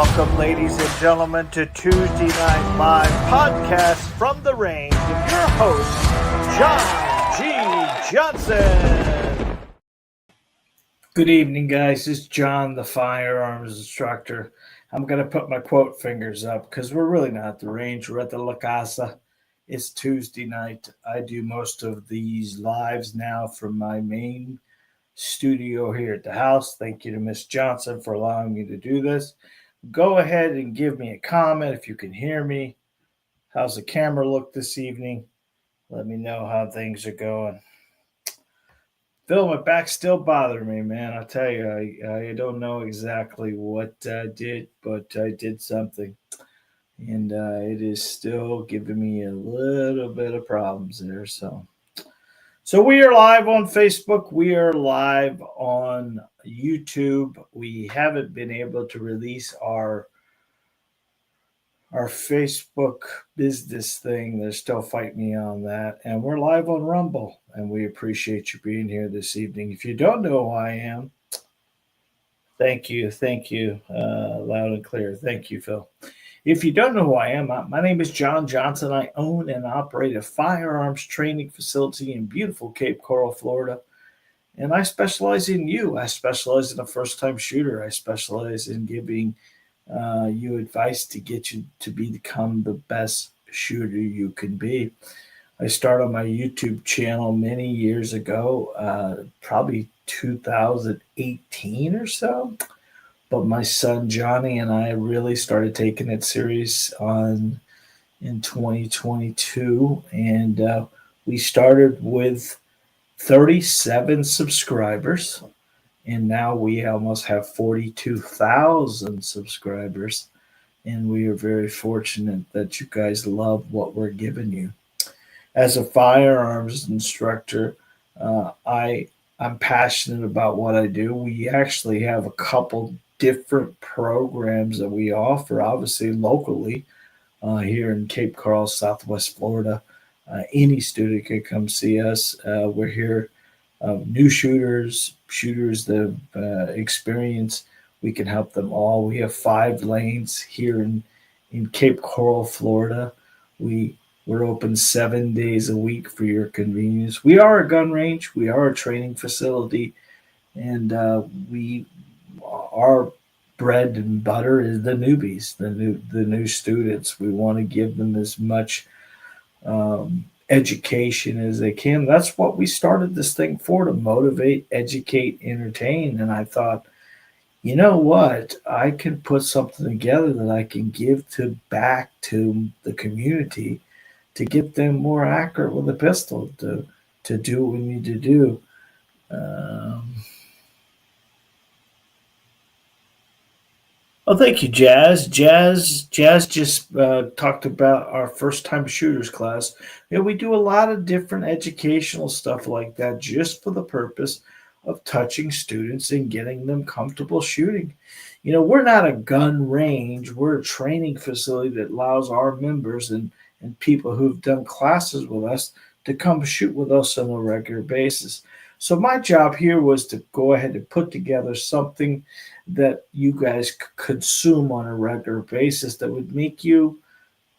Welcome, ladies and gentlemen, to Tuesday Night Live podcast from the range with your host, John G. Johnson. Good evening, guys. This is John, the firearms instructor. I'm going to put my quote fingers up because we're really not at the range. We're at the La Casa. It's Tuesday night. I do most of these lives now from my main studio here at the house. Thank you to Miss Johnson for allowing me to do this. Go ahead and give me a comment if you can hear me. How's the camera look this evening? Let me know how things are going. Phil, my back's still bothering me, man. I'll tell you, I don't know exactly what I did, but I did something. And it is still giving me a little bit of problems there. So we are live on Facebook. We are live on YouTube. We haven't been able to release our Facebook business thing. They're still fighting me on that. And we're live on Rumble. And we appreciate you being here this evening. If you don't know who I am, thank you. Loud and clear. Thank you, Phil. If you don't know who I am, my name is John Johnson. I own and operate a firearms training facility in beautiful Cape Coral, Florida. And I specialize in you. I specialize in a first-time shooter. I specialize in giving you advice to get you to become the best shooter you can be. I started my YouTube channel many years ago, probably 2018 or so. But my son Johnny and I really started taking it serious in 2022, and we started with 37 subscribers, and now we almost have 42,000 subscribers, and we are very fortunate that you guys love what we're giving you. As a firearms instructor, I'm passionate about what I do. We actually have a couple different programs that we offer, obviously locally here in Cape Coral, Southwest Florida. Any student can come see us. We're here, new shooters that have experience. We can help them all. We have 5 lanes here in Cape Coral, Florida. We're open 7 days a week for your convenience. We are a gun range. We are a training facility, and our bread and butter is the newbies, the new students. We want to give them as much education as they can. That's what we started this thing for, to motivate, educate, entertain. And I thought, you know what? I can put something together that I can give back to the community to get them more accurate with a pistol, to do what we need to do. Oh, thank you, Jazz. Jazz just talked about our first-time shooters class. We do a lot of different educational stuff like that just for the purpose of touching students and getting them comfortable shooting. We're not a gun range. We're a training facility that allows our members and people who've done classes with us to come shoot with us on a regular basis. So my job here was to go ahead and put together something that you guys could consume on a regular basis that would make you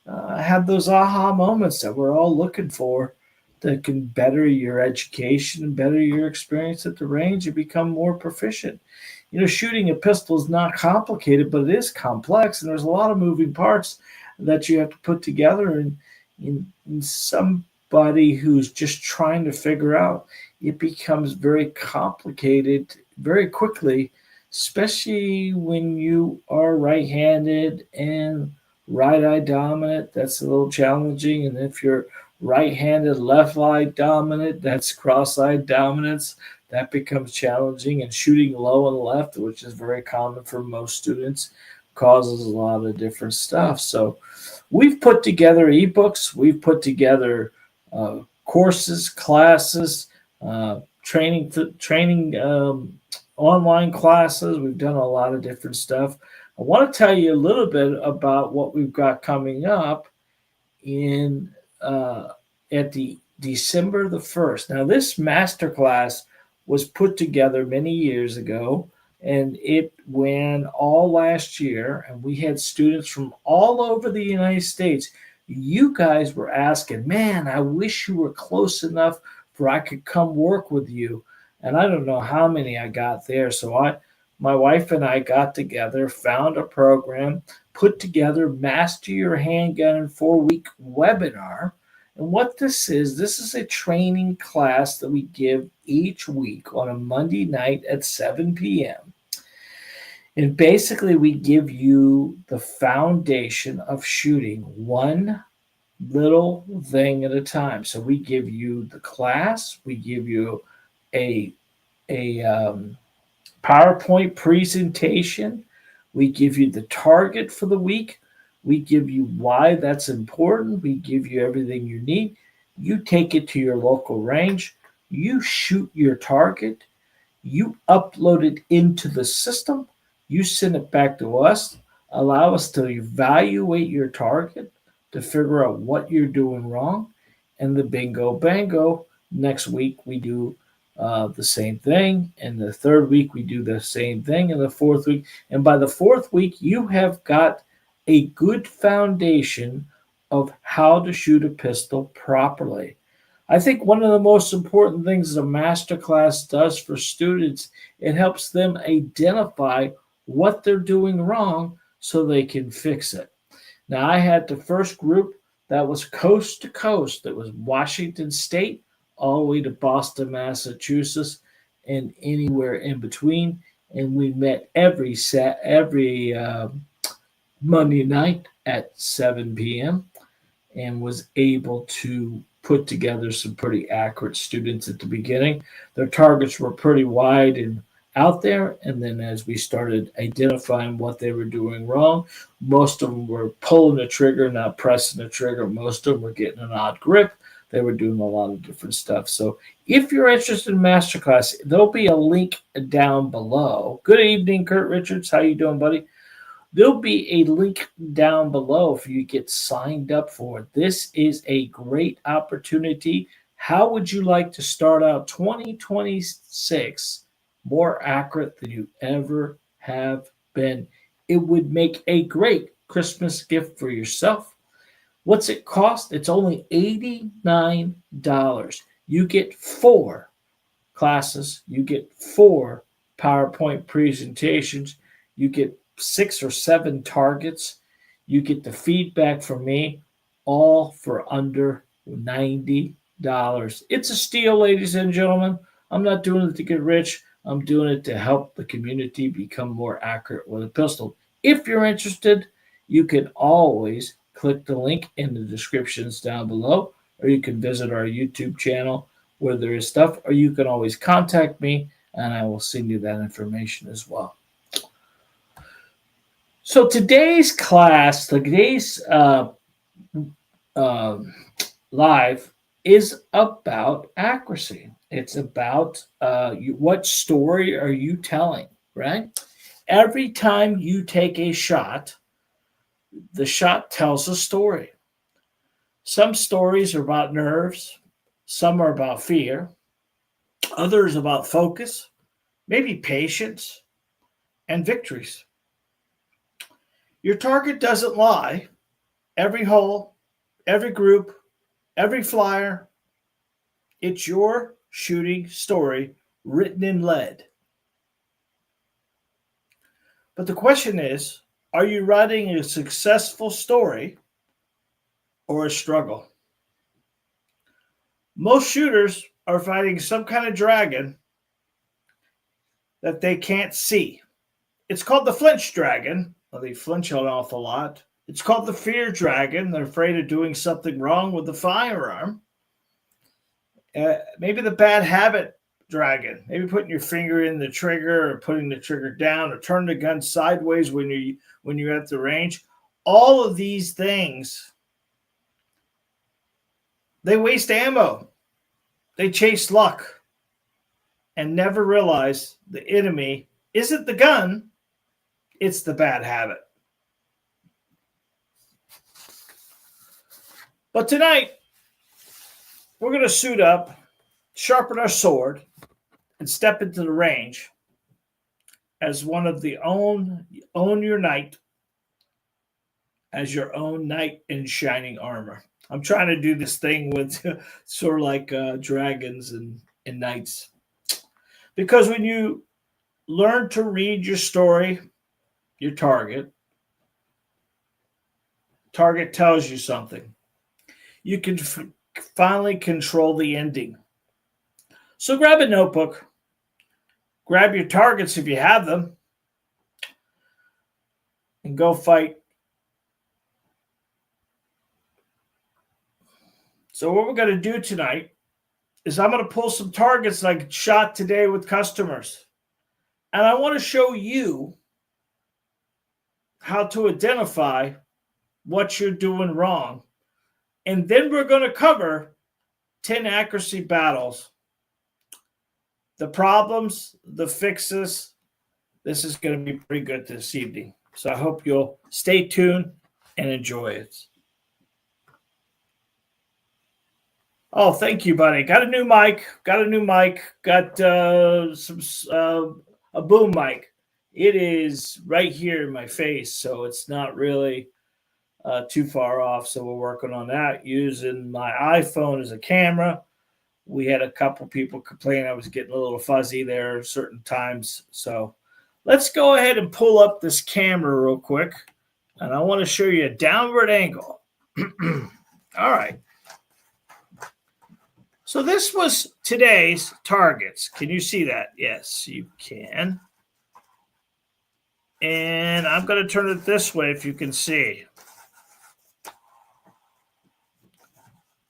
have those aha moments that we're all looking for, that can better your education, better your experience at the range, and become more proficient. Shooting a pistol is not complicated, but it is complex, and there's a lot of moving parts that you have to put together. And in somebody who's just trying to figure out, it becomes very complicated very quickly, especially when you are right-handed and right-eye dominant. That's a little challenging. And if you're right-handed, left-eye dominant, that's cross-eye dominance. That becomes challenging. And shooting low and left, which is very common for most students, causes a lot of different stuff. So we've put together ebooks. We've put together courses, classes, training online classes. We've done a lot of different stuff. I want to tell you a little bit about what we've got coming up at the December the 1st. Now, this masterclass was put together many years ago and it went all last year, and we had students from all over the United States. You guys were asking, man, I wish you were close enough where I could come work with you. And I don't know how many I got there. So my wife and I got together, found a program, put together Master Your Handgun in 4 week webinar. And what this is a training class that we give each week on a Monday night at 7 p.m. And basically, we give you the foundation of shooting one little thing at a time. So we give you the class, we give you a a PowerPoint presentation, we give you the target for the week, we give you why that's important, we give you everything you need. You take it to your local range, you shoot your target, you upload it into the system, you send it back to us, allow us to evaluate your target to figure out what you're doing wrong, and the bingo bango. Next week we do the same thing, and the third week we do the same thing, and the fourth week, and by the fourth week you have got a good foundation of how to shoot a pistol properly. I think one of the most important things a master class does for students, it helps them identify what they're doing wrong so they can fix it. Now, I had the first group that was coast to coast, that was Washington State all the way to Boston, Massachusetts, and anywhere in between. And we met every Monday night at 7 p.m. and was able to put together some pretty accurate students at the beginning. Their targets were pretty wide and out there, and then as we started identifying what they were doing wrong, most of them were pulling the trigger, not pressing the trigger. Most of them were getting an odd grip. They were doing a lot of different stuff. So if you're interested in masterclass, there'll be a link down below. Good evening, Kurt Richards. How you doing, buddy? There'll be a link down below for you to get signed up for it. This is a great opportunity. How would you like to start out 2026 more accurate than you ever have been? It would make a great Christmas gift for yourself. What's it cost? It's only $89. You get 4 classes, you get 4 PowerPoint presentations, you get 6 or 7 targets, you get the feedback from me, all for under $90. It's a steal, ladies and gentlemen. I'm not doing it to get rich. I'm doing it to help the community become more accurate with a pistol. If you're interested, you can always click the link in the descriptions down below, or you can visit our YouTube channel where there is stuff, or you can always contact me and I will send you that information as well. So today's class, today's live is about accuracy. It's about what story are you telling, right? Every time you take a shot, the shot tells a story. Some stories are about nerves, some are about fear, others about focus, maybe patience, and victories. Your target doesn't lie. Every hole, every group, every flyer, it's your shooting story written in lead. But the question is, are you writing a successful story or a struggle? Most shooters are fighting some kind of dragon that they can't see. It's called the flinch dragon. Well, they flinch an awful lot. It's called the fear dragon. They're afraid of doing something wrong with the firearm. Maybe the bad habit dragon. Maybe putting your finger in the trigger or putting the trigger down or turning the gun sideways when you're at the range. All of these things, they waste ammo. They chase luck and never realize the enemy isn't the gun, it's the bad habit. But tonight, we're going to suit up, sharpen our sword, and step into the range as one of the own your knight as your own knight in shining armor. I'm trying to do this thing with sort of like dragons and knights. Because when you learn to read your story, your target tells you something. You can finally control the ending. So grab a notebook, grab your targets if you have them, and go fight. So what we're going to do tonight is I'm going to pull some targets that I shot today with customers. And I want to show you how to identify what you're doing wrong. And then we're going to cover 10 accuracy battles, the problems, the fixes. This is going to be pretty good this evening. So I hope you'll stay tuned and enjoy it. Oh, thank you, buddy. Got a new mic. Got a boom mic. It is right here in my face, so it's not really too far off. So we're working on that using my iPhone as a camera. We had a couple people complain I was getting a little fuzzy there at certain times. So let's go ahead and pull up this camera real quick. And I want to show you a downward angle. All right. So this was today's targets. Can you see that? Yes, you can. And I'm going to turn it this way if you can see.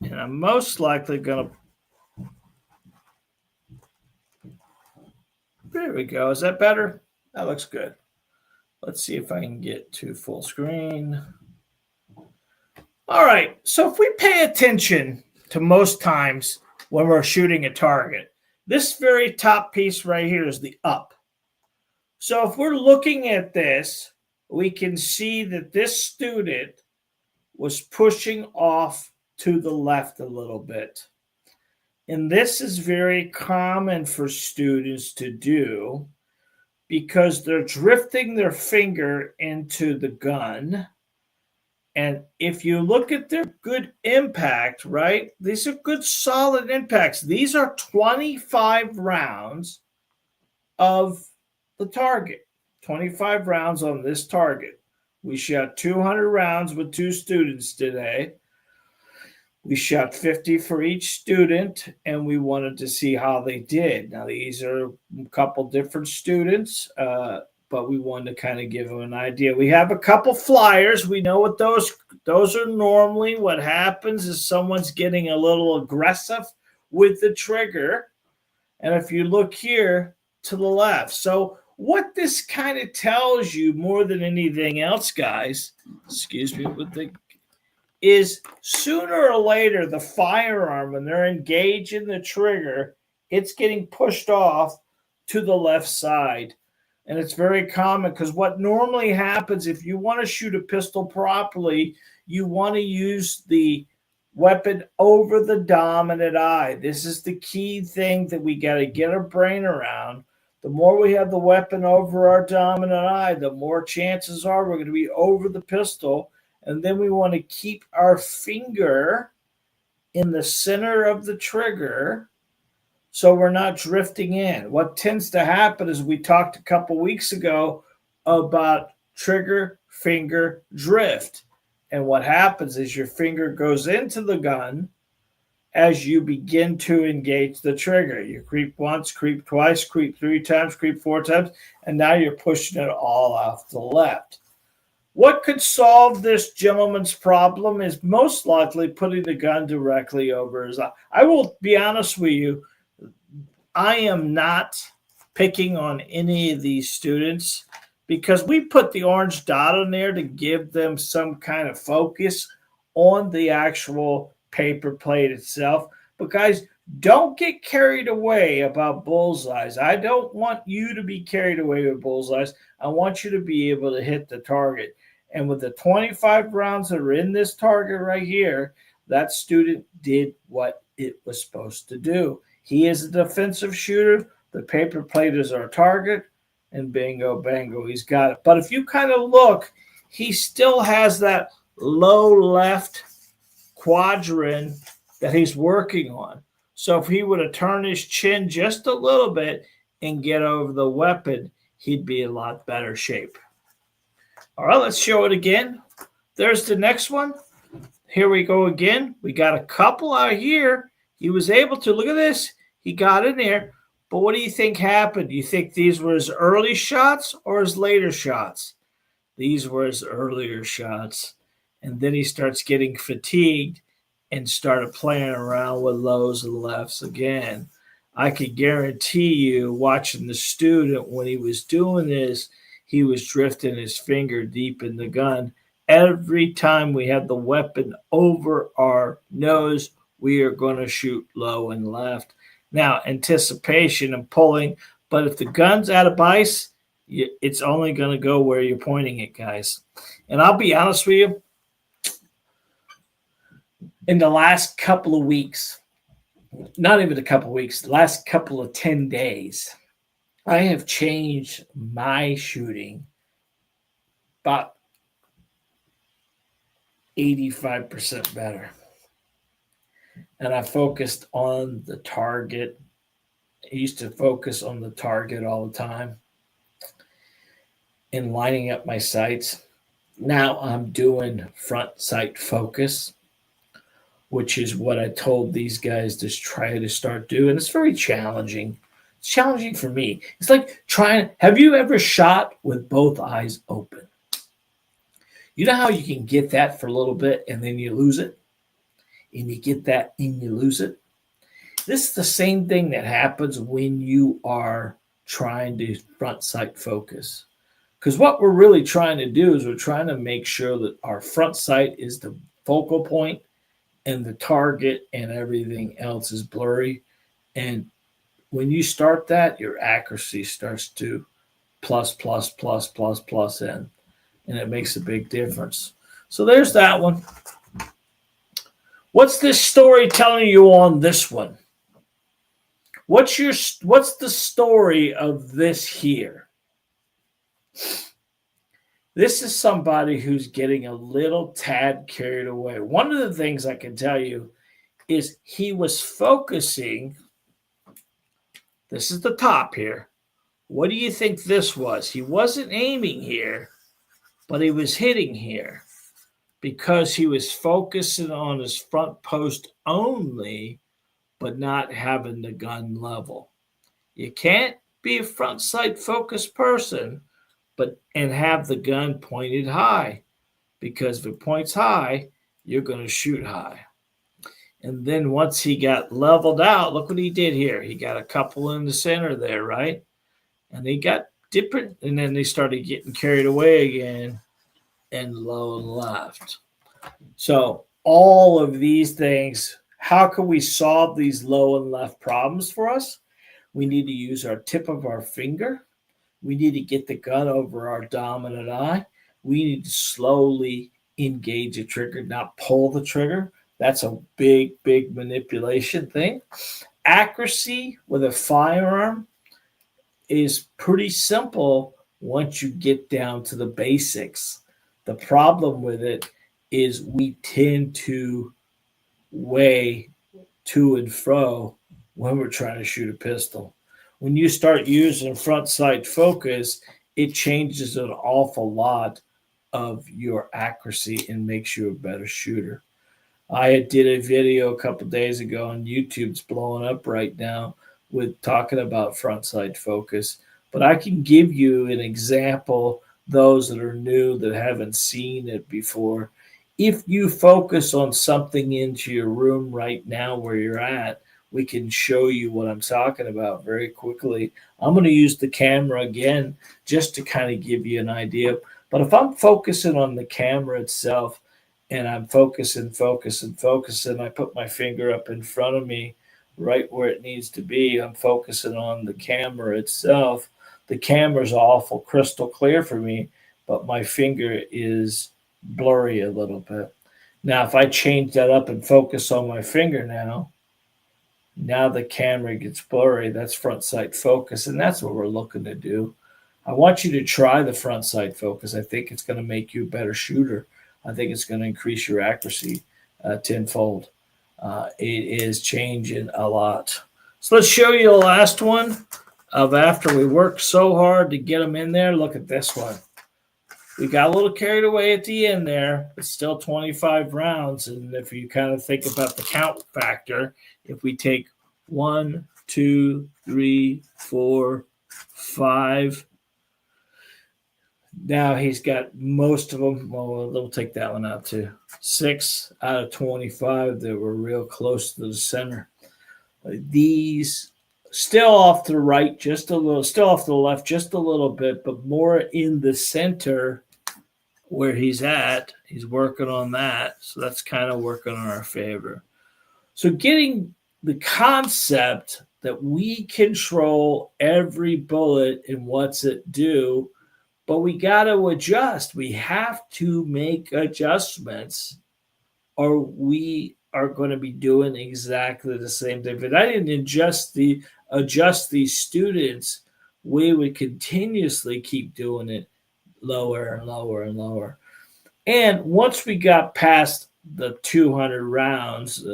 And I'm most likely going to... There we go. Is that better? That looks good. Let's see if I can get to full screen. All right. So if we pay attention to most times when we're shooting a target, this very top piece right here is the up. So if we're looking at this, we can see that this student was pushing off to the left a little bit. And this is very common for students to do because they're drifting their finger into the gun. And if you look at their good impact, right, these are good solid impacts. These are 25 rounds of the target, 25 rounds on this target. We shot 200 rounds with 2 students today. We shot 50 for each student, and we wanted to see how they did. Now, these are a couple different students, but we wanted to kind of give them an idea. We have a couple flyers. We know what those are normally. What happens is someone's getting a little aggressive with the trigger. And if you look here to the left. So what this kind of tells you more than anything else, guys, excuse me, is sooner or later the firearm, when they're engaging the trigger, it's getting pushed off to the left side. And it's very common because what normally happens if you want to shoot a pistol properly, you want to use the weapon over the dominant eye. This is the key thing that we got to get our brain around. The more we have the weapon over our dominant eye, the more chances are we're going to be over the pistol. And then we want to keep our finger in the center of the trigger so we're not drifting in. What tends to happen is we talked a couple weeks ago about trigger finger drift. And what happens is your finger goes into the gun as you begin to engage the trigger. You creep once, creep twice, creep 3 times, creep 4 times, and now you're pushing it all off to the left. What could solve this gentleman's problem is most likely putting the gun directly over his eye. I will be honest with you, I am not picking on any of these students because we put the orange dot on there to give them some kind of focus on the actual paper plate itself. But guys, don't get carried away about bullseyes. I don't want you to be carried away with bullseyes. I want you to be able to hit the target. And with the 25 rounds that are in this target right here, that student did what it was supposed to do. He is a defensive shooter. The paper plate is our target. and bingo, bango, he's got it. But if you kind of look, he still has that low left quadrant that he's working on. So if he were to turn his chin just a little bit and get over the weapon, he'd be in a lot better shape. All right, let's show it again. There's the next one. Here we go again. We got a couple out here. He was able to, look at this. He got in there. But what do you think happened? Do you think these were his early shots or his later shots? These were his earlier shots. And then he starts getting fatigued and started playing around with lows and lefts again. I could guarantee you, watching the student when he was doing this, he was drifting his finger deep in the gun. Every time we have the weapon over our nose, we are going to shoot low and left. Now, anticipation and pulling, but if the gun's out of ice, it's only going to go where you're pointing it, guys. And I'll be honest with you, in the last couple of weeks, not even a couple of weeks, the last couple of 10 days, I have changed my shooting about 85% better. And I focused on the target. I used to focus on the target all the time and lining up my sights. Now I'm doing front sight focus, which is what I told these guys to try to start doing. It's very challenging. It's challenging for me. It's like have you ever shot with both eyes open? You know how you can get that for a little bit and then you lose it? And you get that and you lose it? This is the same thing that happens when you are trying to front sight focus. Because what we're really trying to do is we're trying to make sure that our front sight is the focal point and the target and everything else is blurry. And when you start that, your accuracy starts to plus in, and it makes a big difference. So there's that one. What's this story telling you on this one? What's the story of this here? This is somebody who's getting a little tad carried away. One of the things I can tell you is he was focusing. This is the top here. What do you think this was? He wasn't aiming here, but he was hitting here because he was focusing on his front post only, but not having the gun level. You can't be a front sight focused person and have the gun pointed high, because if it points high, you're going to shoot high. And then once he got leveled out, look what he did here. He got a couple in the center there, right? And he got different, and then they started getting carried away again and low and left. So all of these things, how can we solve these low and left problems for us? We need to use our tip of our finger. We need to get the gun over our dominant eye. We need to slowly engage the trigger, not pull the trigger. That's a big manipulation thing. Accuracy with a firearm is pretty simple once you get down to the basics. The problem with it is we tend to weigh to and fro when we're trying to shoot a pistol. When you start using front sight focus, it changes an awful lot of your accuracy and makes you a better shooter. I did a video a couple days ago on YouTube. It's blowing up right now with talking about front sight focus. But I can give you an example, those that are new that haven't seen it before. If you focus on something into your room right now where you're at, we can show you what I'm talking about very quickly. I'm going to use the camera again just to kind of give you an idea. But if I'm focusing on the camera itself and I'm focusing, I put my finger up in front of me right where it needs to be. I'm focusing on the camera itself. The camera's awful crystal clear for me, but my finger is blurry a little bit. Now, if I change that up and focus on my finger now the camera gets blurry. That's front sight focus, and that's what we're looking to do. I want you to try the front sight focus. I think it's going to make you a better shooter. I think it's going to increase your accuracy tenfold. It is changing a lot. So let's show you the last one of after we worked so hard to get them in there. Look at this one. We got a little carried away at the end there. It's still 25 rounds. And if you kind of think about the count factor, if we take 1, 2, 3, 4, 5. Now he's got most of them. Well, we'll take that one out too. 6 out of 25 that were real close to the center. These still off to the right, just a little, still off to the left, just a little bit, but more in the center where he's at. He's working on that. So that's kind of working on our favor. So getting the concept that we control every bullet and what's it do, but we got to adjust. We have to make adjustments or we are going to be doing exactly the same thing. If I didn't adjust these students, we would continuously keep doing it lower and lower and lower. And once we got past the 200 rounds,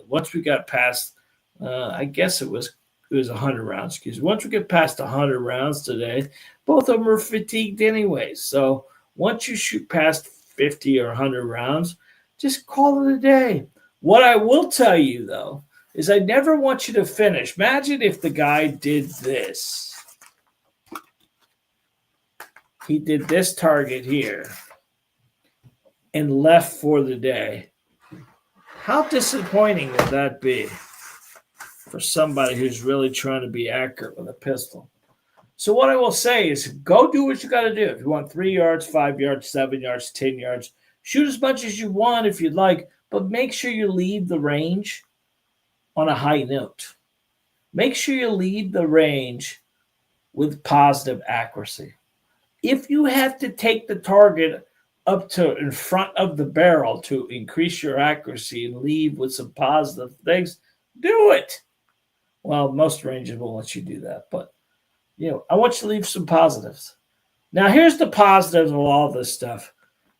once we got past, I guess it was 100 rounds. Excuse me. Once we get past 100 rounds today, both of them are fatigued anyway. So once you shoot past 50 or 100 rounds, just call it a day. What I will tell you, though, is I never want you to finish. Imagine if the guy did this. He did this target here and left for the day. How disappointing would that be for somebody who's really trying to be accurate with a pistol? So what I will say is go do what you got to do. If you want 3 yards, 5 yards, 7 yards, 10 yards, shoot as much as you want if you'd like, but make sure you leave the range on a high note. Make sure you leave the range with positive accuracy. If you have to take the target up to in front of the barrel to increase your accuracy and leave with some positive things, do it. Well, most ranges won't let you do that, but I want you to leave some positives. Now, here's the positives of all this stuff.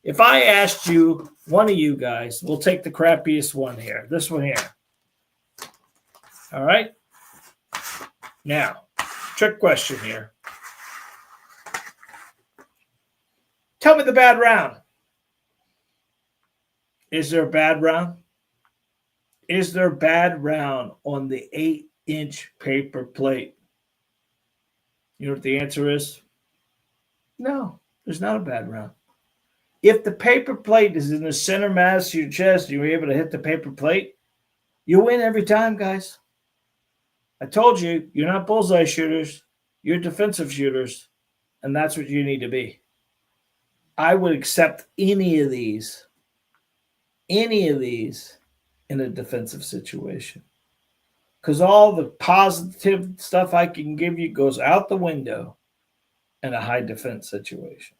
If I asked you, one of you guys, we'll take the crappiest one here, this one here. All right? Now, trick question here. Tell me the bad round. Is there a bad round? Is there a bad round on the 8-inch paper plate? You know what the answer is? No, there's not a bad round. If the paper plate is in the center mass of your chest, you're able to hit the paper plate, you win every time, guys. I told you, you're not bullseye shooters. You're defensive shooters, and that's what you need to be. I would accept any of these in a defensive situation. Because all the positive stuff I can give you goes out the window in a high defense situation.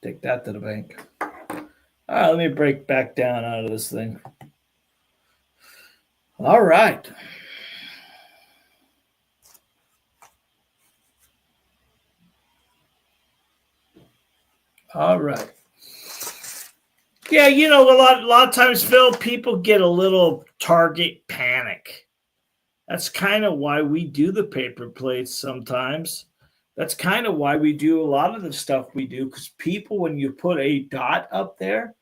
Take that to the bank. All right, let me break back down out of this thing. All right. All right. Yeah, a lot of times, Phil, people get a little target panic. That's kind of why we do the paper plates sometimes. That's kind of why we do a lot of the stuff we do, because people, when you put a dot up there,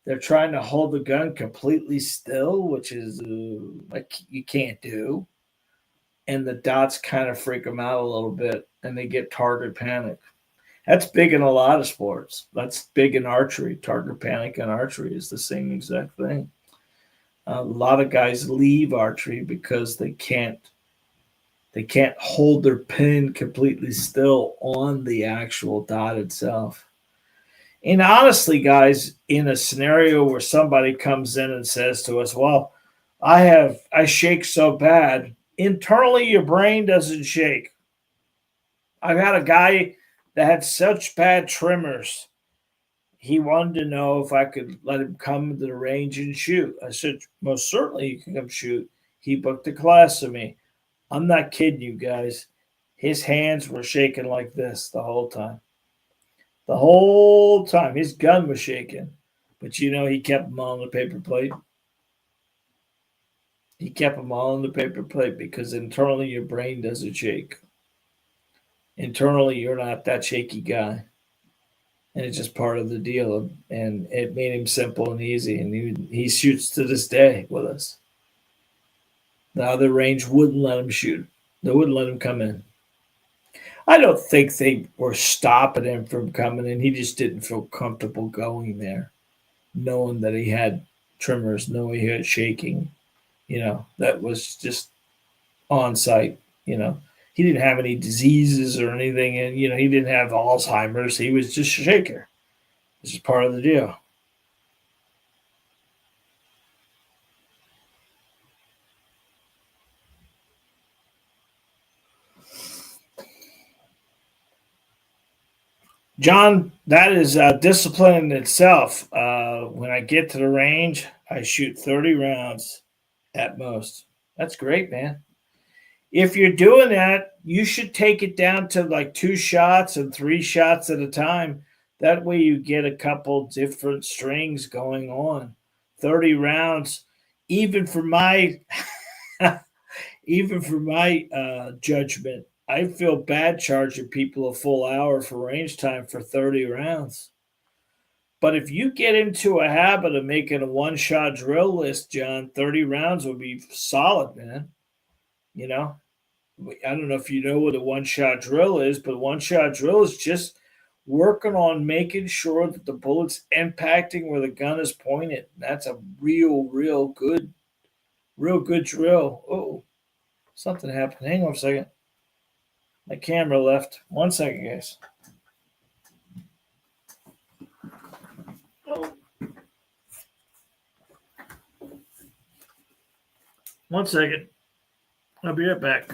they're trying to hold the gun completely still, which is like you can't do. And the dots kind of freak them out a little bit, and they get target panic. That's big in a lot of sports. That's big in archery. Target panic in archery is the same exact thing. A lot of guys leave archery because they can't hold their pin completely still on the actual dot itself. And honestly, guys, in a scenario where somebody comes in and says to us, well, I shake so bad, internally your brain doesn't shake. I've had a guy that had such bad tremors. He wanted to know if I could let him come to the range and shoot. I said, most certainly you can come shoot. He booked a class with me. I'm not kidding you guys. His hands were shaking like this the whole time. The whole time. His gun was shaking. But he kept them all on the paper plate. He kept them all on the paper plate because internally your brain doesn't shake. Internally, you're not that shaky guy. And it's just part of the deal. And it made him simple and easy. And he shoots to this day with us. The other range wouldn't let him shoot. They wouldn't let him come in. I don't think they were stopping him from coming in. He just didn't feel comfortable going there, knowing that he had tremors, knowing he had shaking. That was just on site. He didn't have any diseases or anything, and he didn't have Alzheimer's. He was just a shaker. This is part of the deal. John, that is discipline in itself. When I get to the range, I shoot 30 rounds at most. That's great, man. If you're doing that, you should take it down to like 2 shots and 3 shots at a time. That way you get a couple different strings going on. 30 rounds, even for my judgment, I feel bad charging people a full hour for range time for 30 rounds. But if you get into a habit of making a one-shot drill list, John, 30 rounds would be solid, man. I don't know if you know what a one-shot drill is, but one-shot drill is just working on making sure that the bullet's impacting where the gun is pointed. That's a real good drill. Oh, something happened. Hang on a second. My camera left. 1 second, guys. Oh. 1 second. I'll be right back.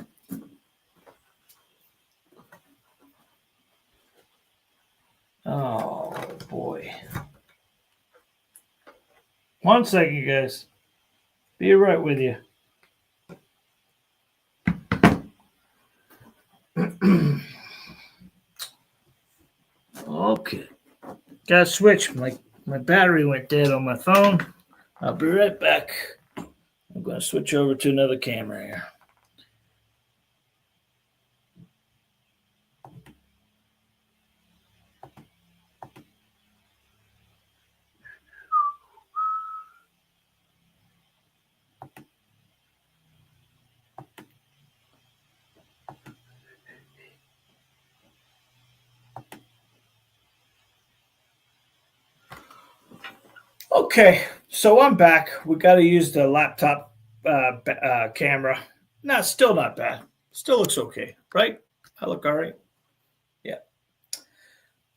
Oh, boy. 1 second, guys. Be right with you. Okay. Got to switch. My battery went dead on my phone. I'll be right back. I'm going to switch over to another camera here. Okay, so I'm back. We got to use the laptop camera. No, still not bad. Still looks okay, right? I look all right. Yeah.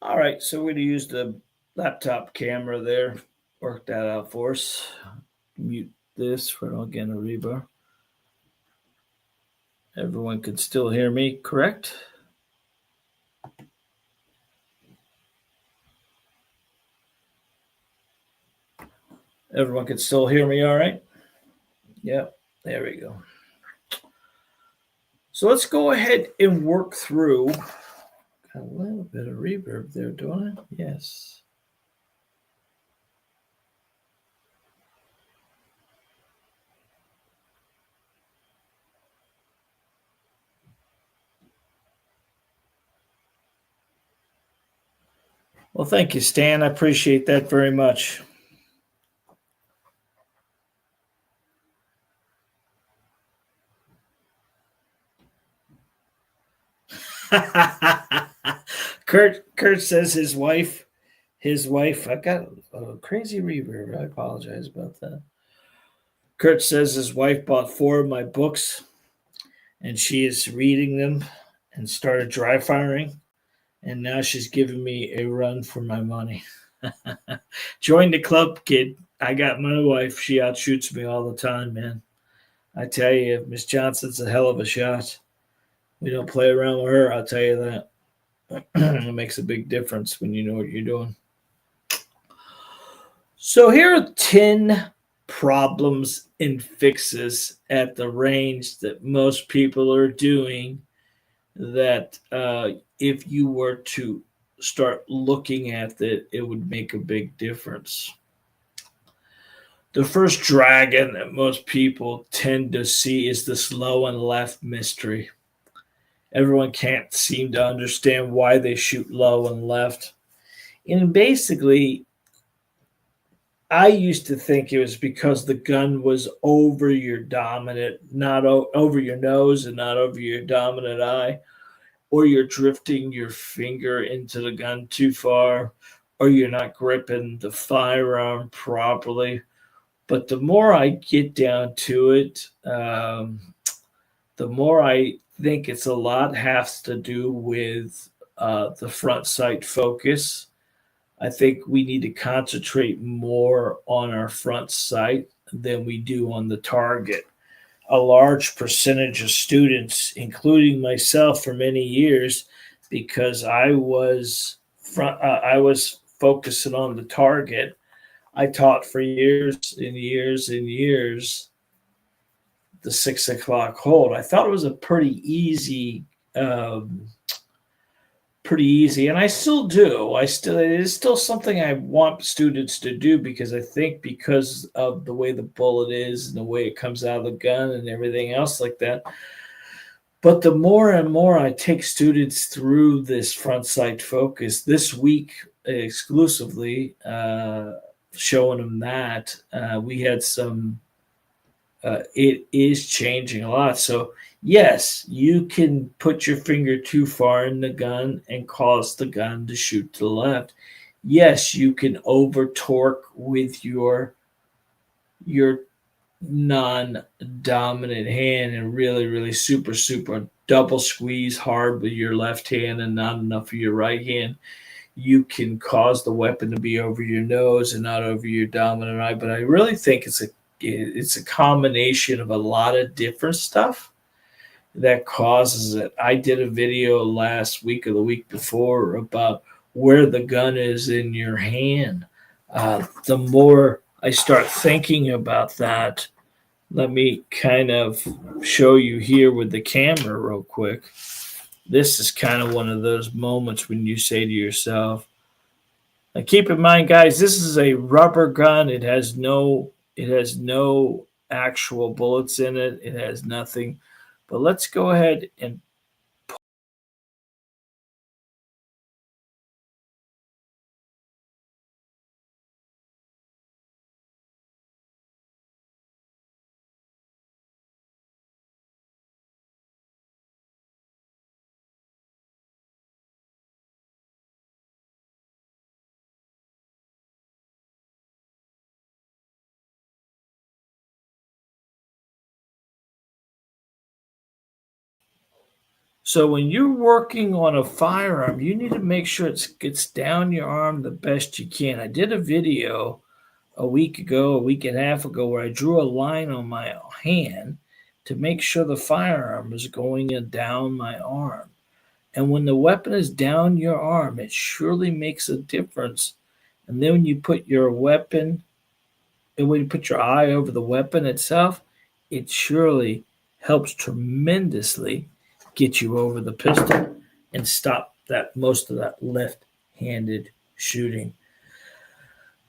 All right, so we're going to use the laptop camera there. Work that out for us. Mute this for again a rebar. Everyone can still hear me, correct? Everyone can still hear me all right? Yep, there we go. So let's go ahead and work through. Got a little bit of reverb there, don't I? Yes. Well, thank you, Stan. I appreciate that very much. Kurt says his wife, I got a crazy reverb. I apologize about that. Kurt says his wife bought 4 of my books and she is reading them and started dry firing. And now she's giving me a run for my money. Join the club, kid. I got my wife. She outshoots me all the time, man. I tell you, Miss Johnson's a hell of a shot. We don't play around with her, I'll tell you that. It makes a big difference when you know what you're doing. So here are 10 problems and fixes at the range that most people are doing, that if you were to start looking at it, it would make a big difference. The first dragon that most people tend to see is this low and left mystery. Everyone can't seem to understand why they shoot low and left. And basically, I used to think it was because the gun was over your dominant, not over your nose and not over your dominant eye, or you're drifting your finger into the gun too far, or you're not gripping the firearm properly. But the more I get down to it, the more I think it's a lot has to do with the front sight focus. I think we need to concentrate more on our front sight than we do on the target. A large percentage of students, including myself for many years, because I was focusing on the target. I taught for years and years and years the 6 o'clock hold. I thought it was a um, pretty easy, and I still do. It is still something I want students to do, because I think because of the way the bullet is and the way it comes out of the gun and everything else like that. But the more and more I take students through this front sight focus, this week exclusively, showing them that we had some. It is changing a lot. So yes, you can put your finger too far in the gun and cause the gun to shoot to the left. Yes, you can over torque with your non-dominant hand and really, really super double squeeze hard with your left hand and not enough of your right hand. You can cause the weapon to be over your nose and not over your dominant eye. But I really think it's a combination of a lot of different stuff that causes it. I did a video last week or the week before about where the gun is in your hand. The more I start thinking about that, let me kind of show you here with the camera real quick. This is kind of one of those moments when you say to yourself, now keep in mind, guys, this is a rubber gun. It has no actual bullets in it. It has nothing. But let's go ahead and so when you're working on a firearm, you need to make sure it gets down your arm the best you can. I did a video a week ago, a week and a half ago, where I drew a line on my hand to make sure the firearm is going down my arm. And when the weapon is down your arm, it surely makes a difference. And then when you put your weapon, and when you put your eye over the weapon itself, it surely helps tremendously get you over the pistol and stop that most of that left-handed shooting.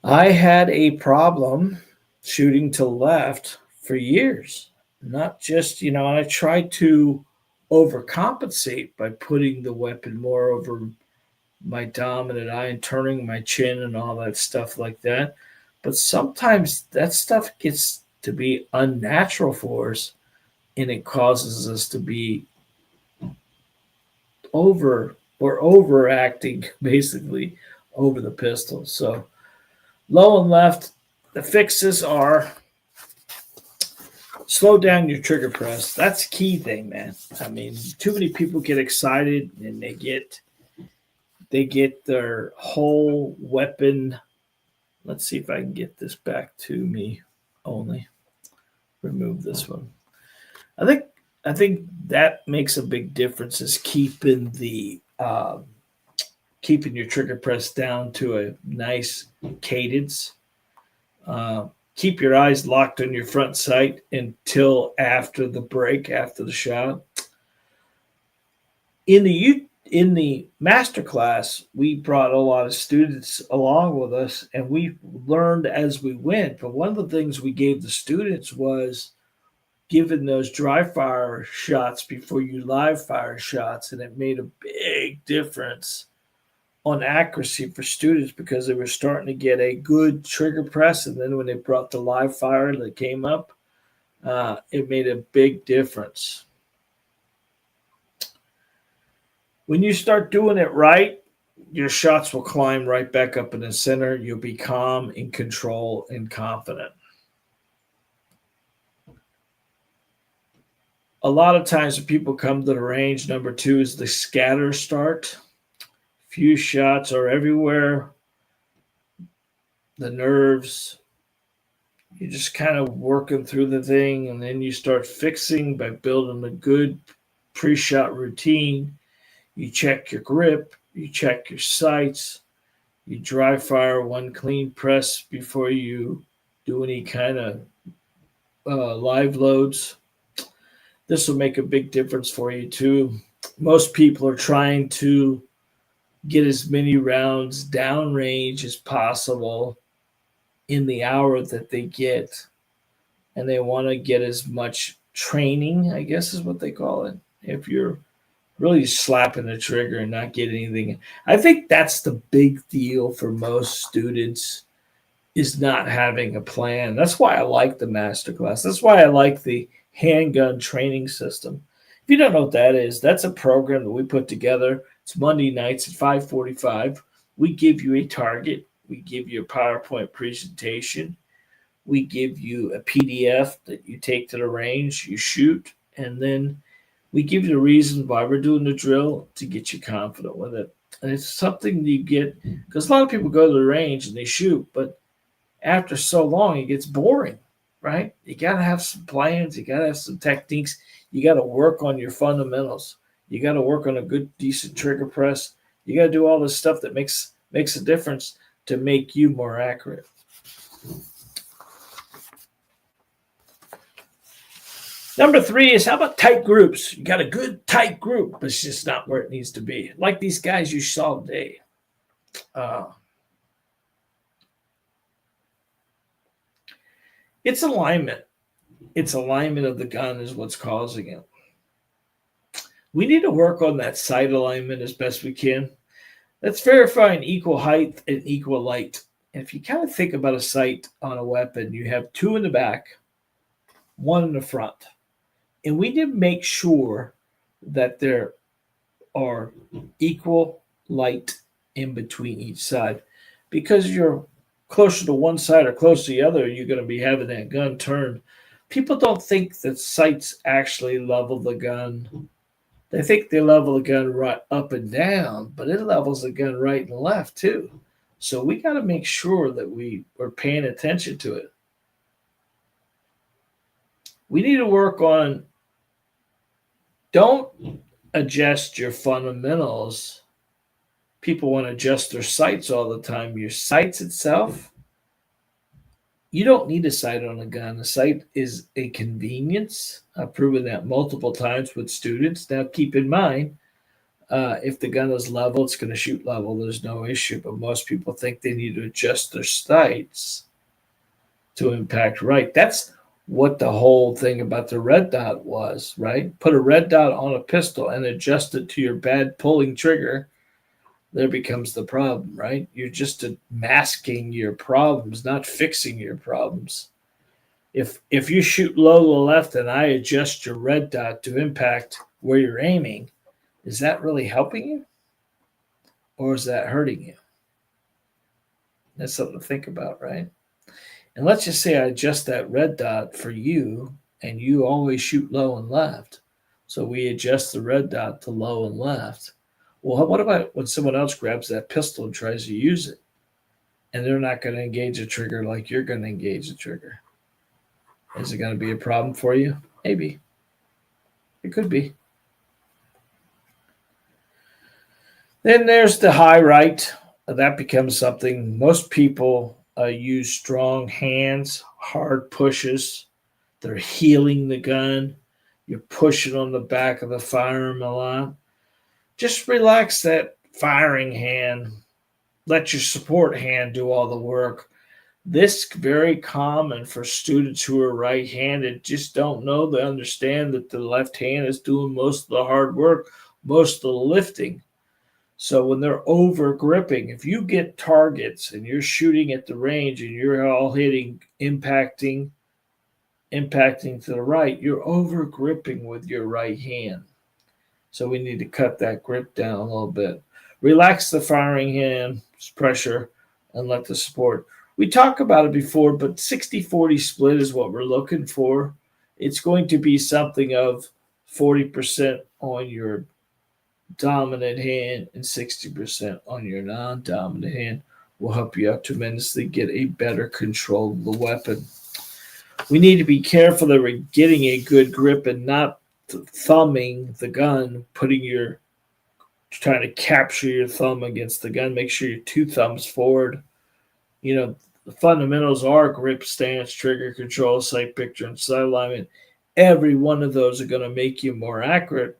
I had a problem shooting to left for years. Not just, and I tried to overcompensate by putting the weapon more over my dominant eye and turning my chin and all that stuff like that. But sometimes that stuff gets to be unnatural for us, and it causes us to be overacting basically over the pistol. So low and left, the fixes are slow down your trigger press. That's a key thing, man. I mean, too many people get excited and they get their whole weapon. Let's see if I can get this back to me only. Remove this one. I think that makes a big difference, is keeping your trigger press down to a nice cadence. Keep your eyes locked on your front sight until after the break, after the shot. In the master class, we brought a lot of students along with us, and we learned as we went. But one of the things we gave the students was given those dry fire shots before you live fire shots, and it made a big difference on accuracy for students because they were starting to get a good trigger press, and then when they brought the live fire that came up, it made a big difference. When you start doing it right, your shots will climb right back up in the center. You'll be calm, in control, and confident. A lot of times when people come to the range, number two is the scatter start. Few shots are everywhere. The nerves, you're just kind of working through the thing, and then you start fixing by building a good pre-shot routine. You check your grip, you check your sights, you dry fire one clean press before you do any kind of live loads. This will make a big difference for you too. Most people are trying to get as many rounds downrange as possible in the hour that they get, and they want to get as much training, I guess is what they call it. If you're really slapping the trigger and not getting anything, I think that's the big deal for most students, is not having a plan. That's why I like the master class. That's why I like the handgun training system. If you don't know what that is, that's a program that we put together. It's Monday nights at 5:45. We give you a target. We give you a PowerPoint presentation. We give you a PDF that you take to the range, you shoot, and then we give you the reason why we're doing the drill to get you confident with it. And it's something you get, because a lot of people go to the range and they shoot, but after so long, it gets boring, right? You got to have some plans. You got to have some techniques. You got to work on your fundamentals. You got to work on a good, decent trigger press. You got to do all this stuff that makes a difference to make you more accurate. Number three is, how about tight groups? You got a good tight group, but it's just not where it needs to be. Like these guys you saw today. It's alignment. It's alignment of the gun is what's causing it. We need to work on that sight alignment as best we can. Let's verify an equal height and equal light. And if you kind of think about a sight on a weapon, you have two in the back, one in the front. And we need to make sure that there are equal light in between each side. Because you're closer to one side or close to the other, you're going to be having that gun turned. People don't think that sights actually level the gun. They think they level the gun right up and down, but it levels the gun right and left too. So we got to make sure that we are paying attention to it. We need to work on, don't adjust your fundamentals. People want to adjust their sights all the time. Your sights itself, you don't need a sight on a gun. A sight is a convenience. I've proven that multiple times with students. Now, keep in mind, if the gun is level, it's going to shoot level. There's no issue. But most people think they need to adjust their sights to impact right. That's what the whole thing about the red dot was, right? Put a red dot on a pistol and adjust it to your bad pulling trigger. There becomes the problem, right? You're just masking your problems, not fixing your problems. If you shoot low to the left and I adjust your red dot to impact where you're aiming, is that really helping you? Or is that hurting you? That's something to think about, right? And let's just say I adjust that red dot for you, and you always shoot low and left. So we adjust the red dot to low and left. Well, what about when someone else grabs that pistol and tries to use it, and they're not going to engage the trigger like you're going to engage the trigger? Is it going to be a problem for you? Maybe. It could be. Then there's the high right. That becomes something most people use strong hands, hard pushes. They're healing the gun. You're pushing on the back of the firearm a lot. Just relax that firing hand. Let your support hand do all the work. This is very common for students who are right-handed, just don't know, they understand that the left hand is doing most of the hard work, most of the lifting. So when they're over gripping, if you get targets and you're shooting at the range and you're all hitting, impacting to the right, you're over gripping with your right hand. So we need to cut that grip down a little bit. Relax the firing hand pressure and let the support. We talked about it before, but 60-40 split is what we're looking for. It's going to be something of 40% on your dominant hand and 60% on your non-dominant hand. Will help you out tremendously, get a better control of the weapon. We need to be careful that we're getting a good grip and not thumbing the gun, trying to capture your thumb against the gun. Make sure your two thumbs forward. The fundamentals are grip, stance, trigger control, sight picture, and sight alignment. Every one of those are going to make you more accurate,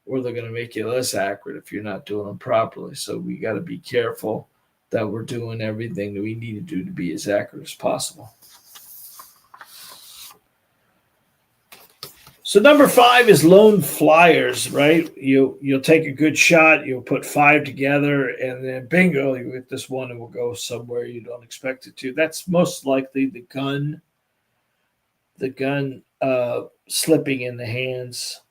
or they're going to make you less accurate if you're not doing them properly. So we got to be careful that we're doing everything that we need to do to be as accurate as possible. So number 5 is lone flyers, right? You'll take a good shot, you'll put 5 together, and then bingo, you get this one and will go somewhere you don't expect it to. That's most likely the gun slipping in the hands.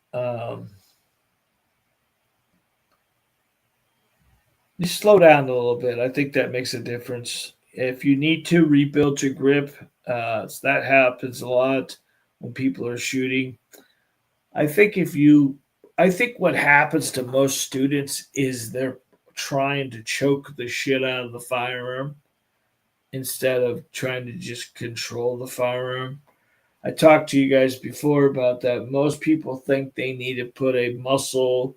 You slow down a little bit. I think that makes a difference. If you need to rebuild your grip, that happens a lot when people are shooting. I think what happens to most students is they're trying to choke the shit out of the firearm instead of trying to just control the firearm. I talked to you guys before about that. Most people think they need to put a muscle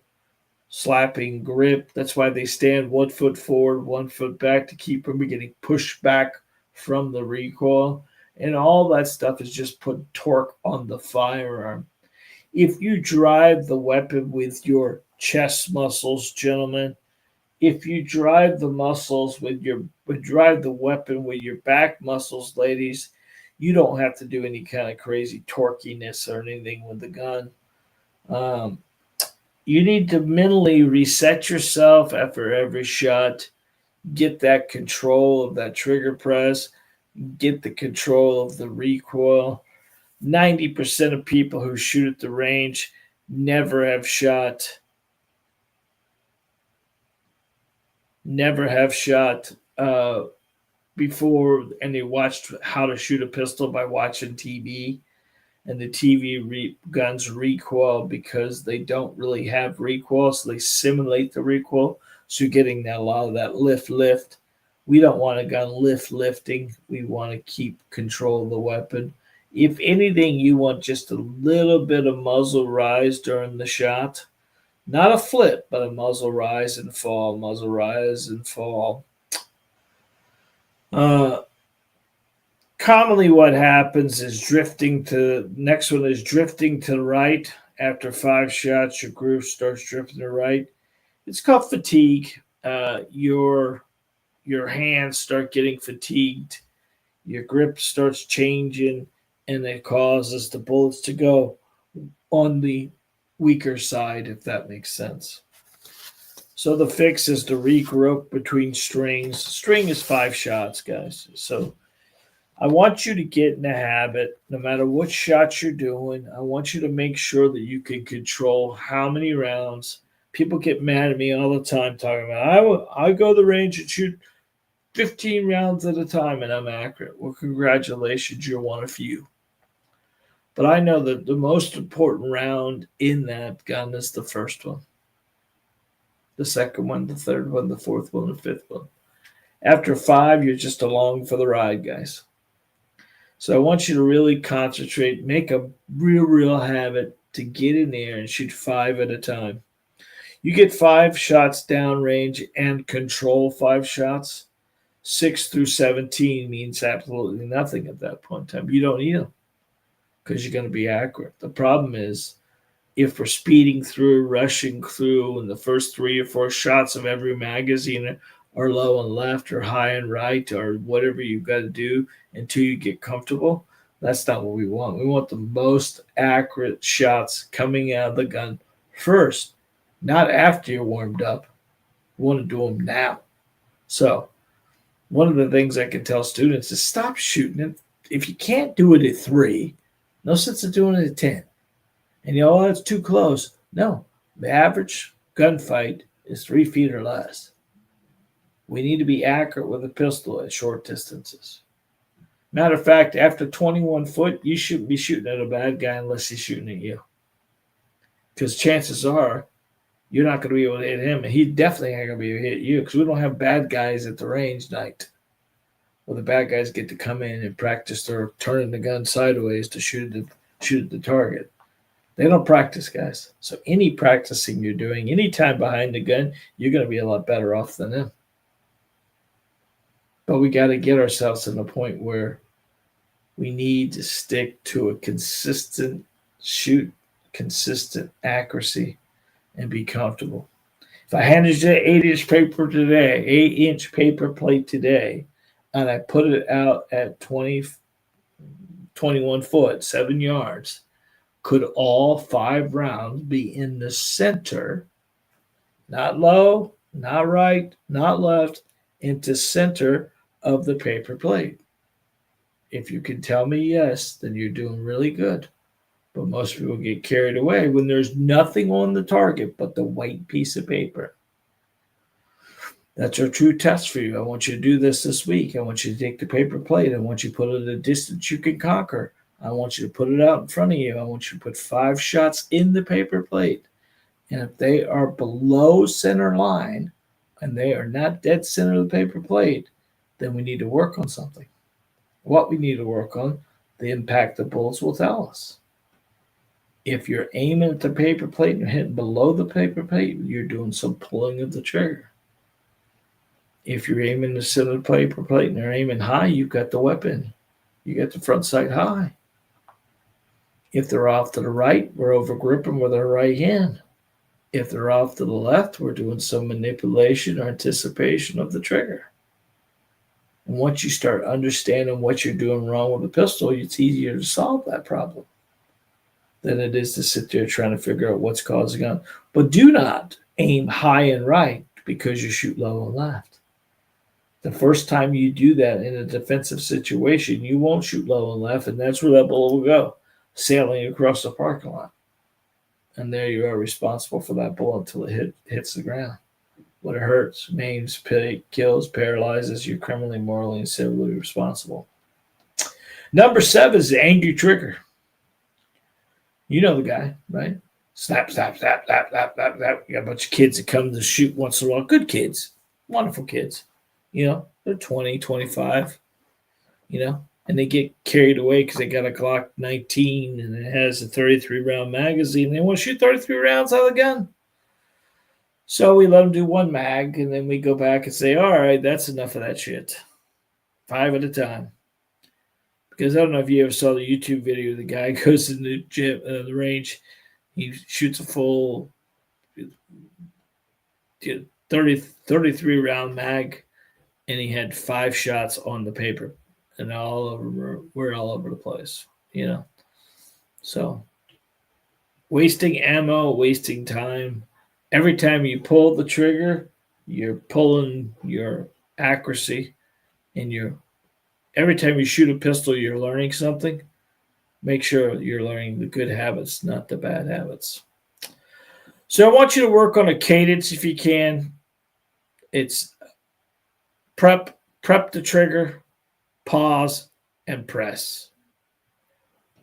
slapping grip. That's why they stand 1 foot forward, 1 foot back to keep from getting pushed back from the recoil. And all that stuff is just put torque on the firearm. If you drive the weapon with your chest muscles, gentlemen, if you drive the weapon with your back muscles, ladies, you don't have to do any kind of crazy torquiness or anything with the gun. You need to mentally reset yourself after every shot, get that control of that trigger press, get the control of the recoil. 90% of people who shoot at the range never have shot before, and they watched how to shoot a pistol by watching TV, and the TV guns recoil because they don't really have recoil, so they simulate the recoil, so you're getting a lot of that lift. We don't want a gun lifting. We want to keep control of the weapon. If anything, you want just a little bit of muzzle rise during the shot. Not a flip, but a muzzle rise and fall, muzzle rise and fall. Commonly what happens is drifting to the right. After 5 shots, your groove starts drifting to the right. It's called fatigue. Your hands start getting fatigued. Your grip starts changing, and it causes the bullets to go on the weaker side, if that makes sense. So the fix is to regroup between strings. String is 5 shots, guys. So I want you to get in the habit, no matter what shots you're doing, I want you to make sure that you can control how many rounds. People get mad at me all the time talking about, I go to the range and shoot 15 rounds at a time and I'm accurate. Well, congratulations, you're one of few. But I know that the most important round in that gun is the first one, the second one, the third one, the fourth one, the fifth one. After 5, you're just along for the ride, guys. So I want you to really concentrate, make a real habit to get in there and shoot 5 at a time. You get 5 shots downrange and control 5 shots. 6 through 17 means absolutely nothing at that point in time. You don't need them because you're going to be accurate. The problem is if we're speeding through, rushing through, and the first 3 or 4 shots of every magazine are low and left or high and right or whatever you've got to do until you get comfortable, that's not what we want. We want the most accurate shots coming out of the gun first, not after you're warmed up. We want to do them now. So one of the things I can tell students is stop shooting it. If you can't do it at 3, no sense of doing it at 10. And that's too close. No, the average gunfight is 3 feet or less. We need to be accurate with a pistol at short distances. Matter of fact, after 21 foot, you shouldn't be shooting at a bad guy unless he's shooting at you. Because chances are you're not going to be able to hit him, and he definitely ain't going to be able to hit you because we don't have bad guys at the range night. Well, the bad guys get to come in and practice their turning the gun sideways to shoot at the target. They don't practice, guys. So any practicing you're doing, any time behind the gun, you're going to be a lot better off than them. But we got to get ourselves to the point where we need to stick to a consistent shoot, consistent accuracy, and be comfortable. If I handed you 8-inch paper today, 8-inch paper plate today, and I put it out at 21 foot, 7 yards, could all 5 rounds be in the center, not low, not right, not left, into center of the paper plate? If you can tell me yes, then you're doing really good. But most people get carried away when there's nothing on the target but the white piece of paper. That's our true test for you. I want you to do this week. I want you to take the paper plate. I want you to put it at a distance you can conquer. I want you to put it out in front of you. I want you to put 5 shots in the paper plate. And if they are below center line and they are not dead center of the paper plate, then we need to work on something. What we need to work on, the impact the bullets will tell us. If you're aiming at the paper plate and you're hitting below the paper plate, you're doing some pulling of the trigger. If you're aiming the center of the paper plate and you're aiming high, you've got the weapon. You got the front sight high. If they're off to the right, we're over gripping with our right hand. If they're off to the left, we're doing some manipulation or anticipation of the trigger. And once you start understanding what you're doing wrong with the pistol, it's easier to solve that problem than it is to sit there trying to figure out what's causing it. But do not aim high and right because you shoot low and left. The first time you do that in a defensive situation, you won't shoot low and left, and that's where that bullet will go, sailing across the parking lot. And there you are responsible for that bullet until it hits the ground. When it hurts, maims, kills, paralyzes, you're criminally, morally, and civilly responsible. Number 7 is the angry trigger. You know the guy, right? Snap, snap, snap, snap, snap, snap, snap. You got a bunch of kids that come to shoot once in a while. Good kids, wonderful kids. They're 20, 25, and they get carried away because they got a Glock 19 and it has a 33-round magazine. They want to shoot 33 rounds out of the gun. So we let them do 1 mag, and then we go back and say, all right, that's enough of that shit. 5 at a time. Because I don't know if you ever saw the YouTube video. The guy goes to the gym, the range. He shoots a full 33-round mag, and he had 5 shots on the paper. And we're all over the place, So wasting ammo, wasting time. Every time you pull the trigger, you're pulling your accuracy, and every time you shoot a pistol, you're learning something. Make sure you're learning the good habits, not the bad habits. So I want you to work on a cadence if you can. It's prep the trigger, pause, and press.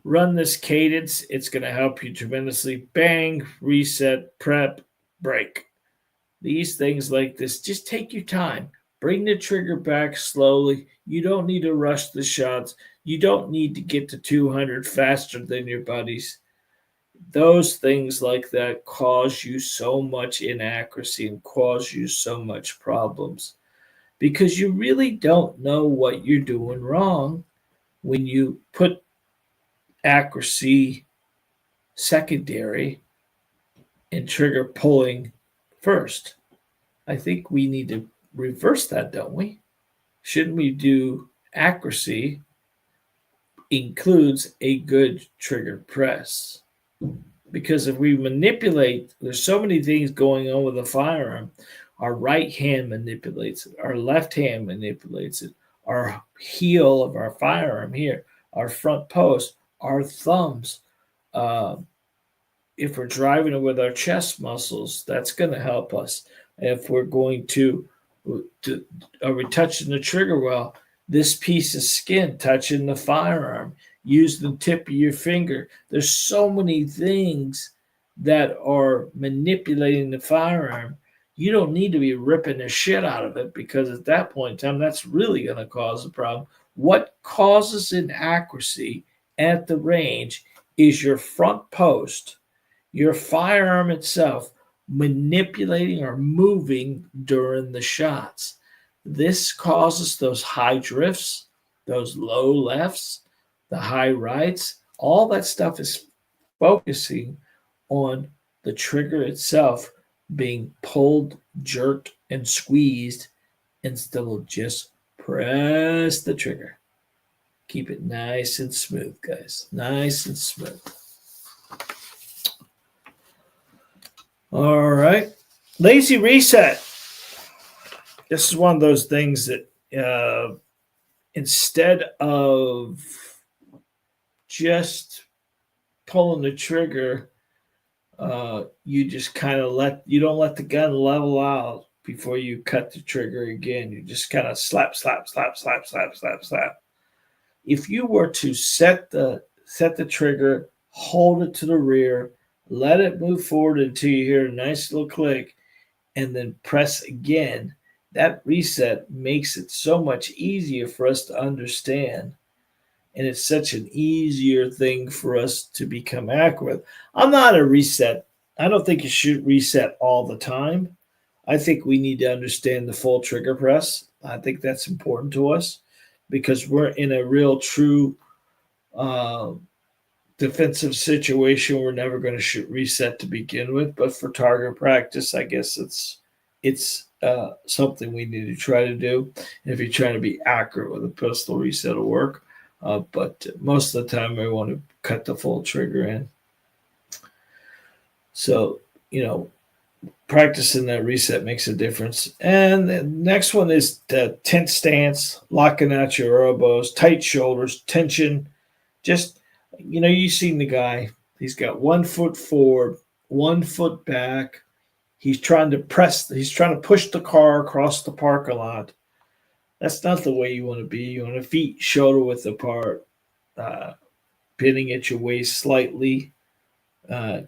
Run this cadence. It's going to help you tremendously. Bang, reset, prep, break. These things like this, just take your time. Bring the trigger back slowly. You don't need to rush the shots. You don't need to get to 200 faster than your buddies. Those things like that cause you so much inaccuracy and cause you so much problems. because you really don't know what you're doing wrong when you put accuracy secondary and trigger pulling first. I think we need to reverse that, don't we? Shouldn't we do accuracy includes a good trigger press? Because if we manipulate, there's so many things going on with a firearm. Our right hand manipulates it, our left hand manipulates it, our heel of our firearm here, our front post, our thumbs. Uh, if we're driving it with our chest muscles, that's going to help us. If we're going to, are we touching the trigger well? This piece of skin touching the firearm, use the tip of your finger. There's so many things that are manipulating the firearm. You don't need to be ripping the shit out of it because at that point in time, that's really going to cause a problem. What causes inaccuracy at the range is your front post, your firearm itself manipulating or moving during the shots. This causes those high drifts, those low lefts, the high rights. All that stuff is focusing on the trigger itself being pulled, jerked, and squeezed instead of just press the trigger. Keep it nice and smooth, guys. Nice and smooth. All right. Lazy reset. This is one of those things that instead of just pulling the trigger, you just kind of you don't let the gun level out before you cut the trigger again. You just kind of slap, slap, slap, slap, slap, slap, slap. If you were to set the trigger, hold it to the rear, let it move forward until you hear a nice little click, and then press again, that reset makes it so much easier for us to understand. And it's such an easier thing for us to become accurate. I'm not a reset. I don't think you should reset all the time. I think we need to understand the full trigger press. I think that's important to us because we're in a real true defensive situation. We're never going to shoot reset to begin with, but for target practice, I guess it's something we need to try to do. If you're trying to be accurate with a pistol, reset will work. But most of the time, we want to cut the full trigger in. So, practicing that reset makes a difference. And the next one is the tense stance, locking out your elbows, tight shoulders, tension. Just, you've seen the guy. He's got 1 foot forward, 1 foot back. He's trying to push the car across the parking lot. That's not the way you want to be. You want to feet shoulder width apart, pinning at your waist slightly,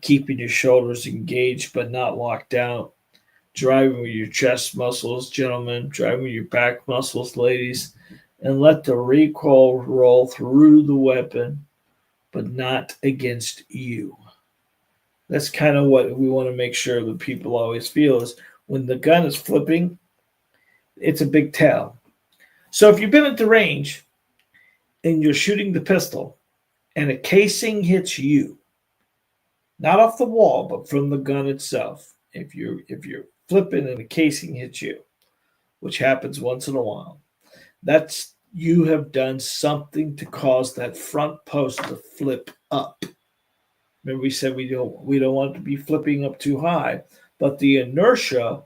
keeping your shoulders engaged but not locked out, driving with your chest muscles, gentlemen, driving with your back muscles, ladies, and let the recoil roll through the weapon but not against you. That's kind of what we want to make sure that people always feel is when the gun is flipping, it's a big tell. So if you've been at the range and you're shooting the pistol and a casing hits you, not off the wall, but from the gun itself, if you're flipping and a casing hits you, which happens once in a while, that's you have done something to cause that front post to flip up. Remember, we said we don't want it to be flipping up too high, but the inertia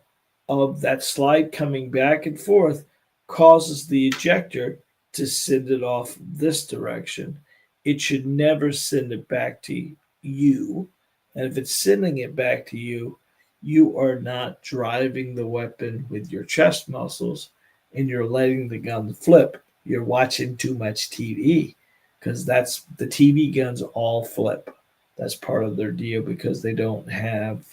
of that slide coming back and forth causes the ejector to send it off this direction. It should never send it back to you. And if it's sending it back to you, you are not driving the weapon with your chest muscles and you're letting the gun flip. You're watching too much TV because that's the TV guns all flip. That's part of their deal because they don't have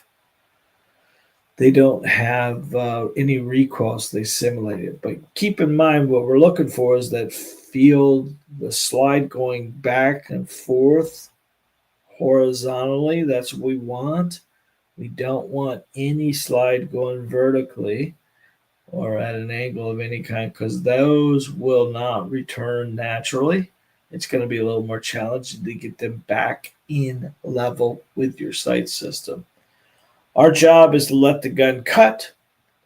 any recourse. They simulate it. But keep in mind what we're looking for is that field, the slide going back and forth horizontally. That's what we want. We don't want any slide going vertically. or at an angle of any kind, because those will not return naturally. It's going to be a little more challenging to get them back in level with your sight system. Our job is to let the gun cut,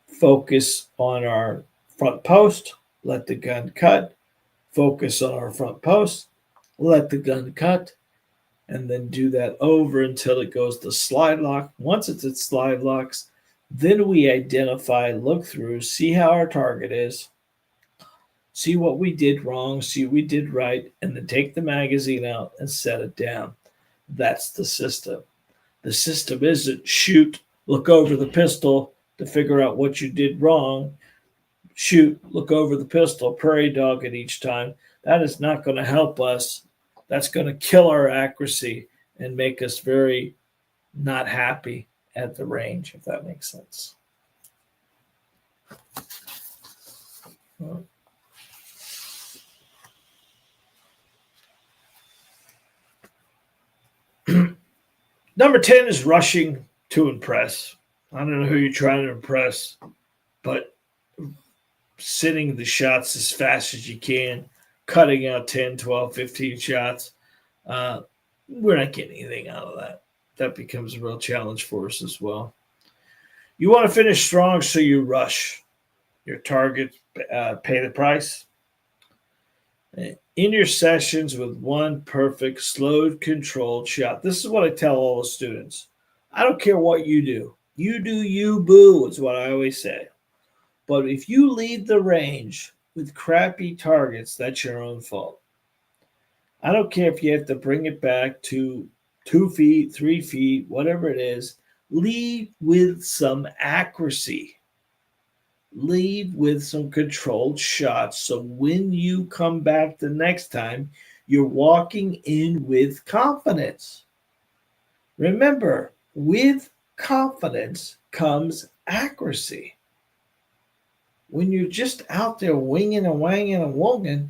focus on our front post, let the gun cut, focus on our front post, let the gun cut, and then do that over until it goes to slide lock. Once it's at slide locks, then we identify, look through, see how our target is, see what we did wrong, see what we did right, and then take the magazine out and set it down. That's the system. The system isn't shoot, look over the pistol to figure out what you did wrong, shoot, look over the pistol, prairie dog it each time. That is not going to help us. That's going to kill our accuracy and make us very not happy at the range, if that makes sense. Number 10 is rushing to impress. I don't know who you're trying to impress, but sitting the shots as fast as you can, cutting out 10, 12, 15 shots, we're not getting anything out of that. That becomes a real challenge for us as well. You want to finish strong, so you rush your target, pay the price. In your sessions with one perfect, slowed, controlled shot. This is what I tell all the students. I don't care what you do. You do you, boo, is what I always say. But if you lead the range with crappy targets, that's your own fault. I don't care if you have to bring it back to 2 feet, 3 feet, whatever it is. Lead with some accuracy. Lead with some controlled shots. So when you come back the next time, you're walking in with confidence. Remember, with confidence comes accuracy. When you're just out there winging and wanging and wonging,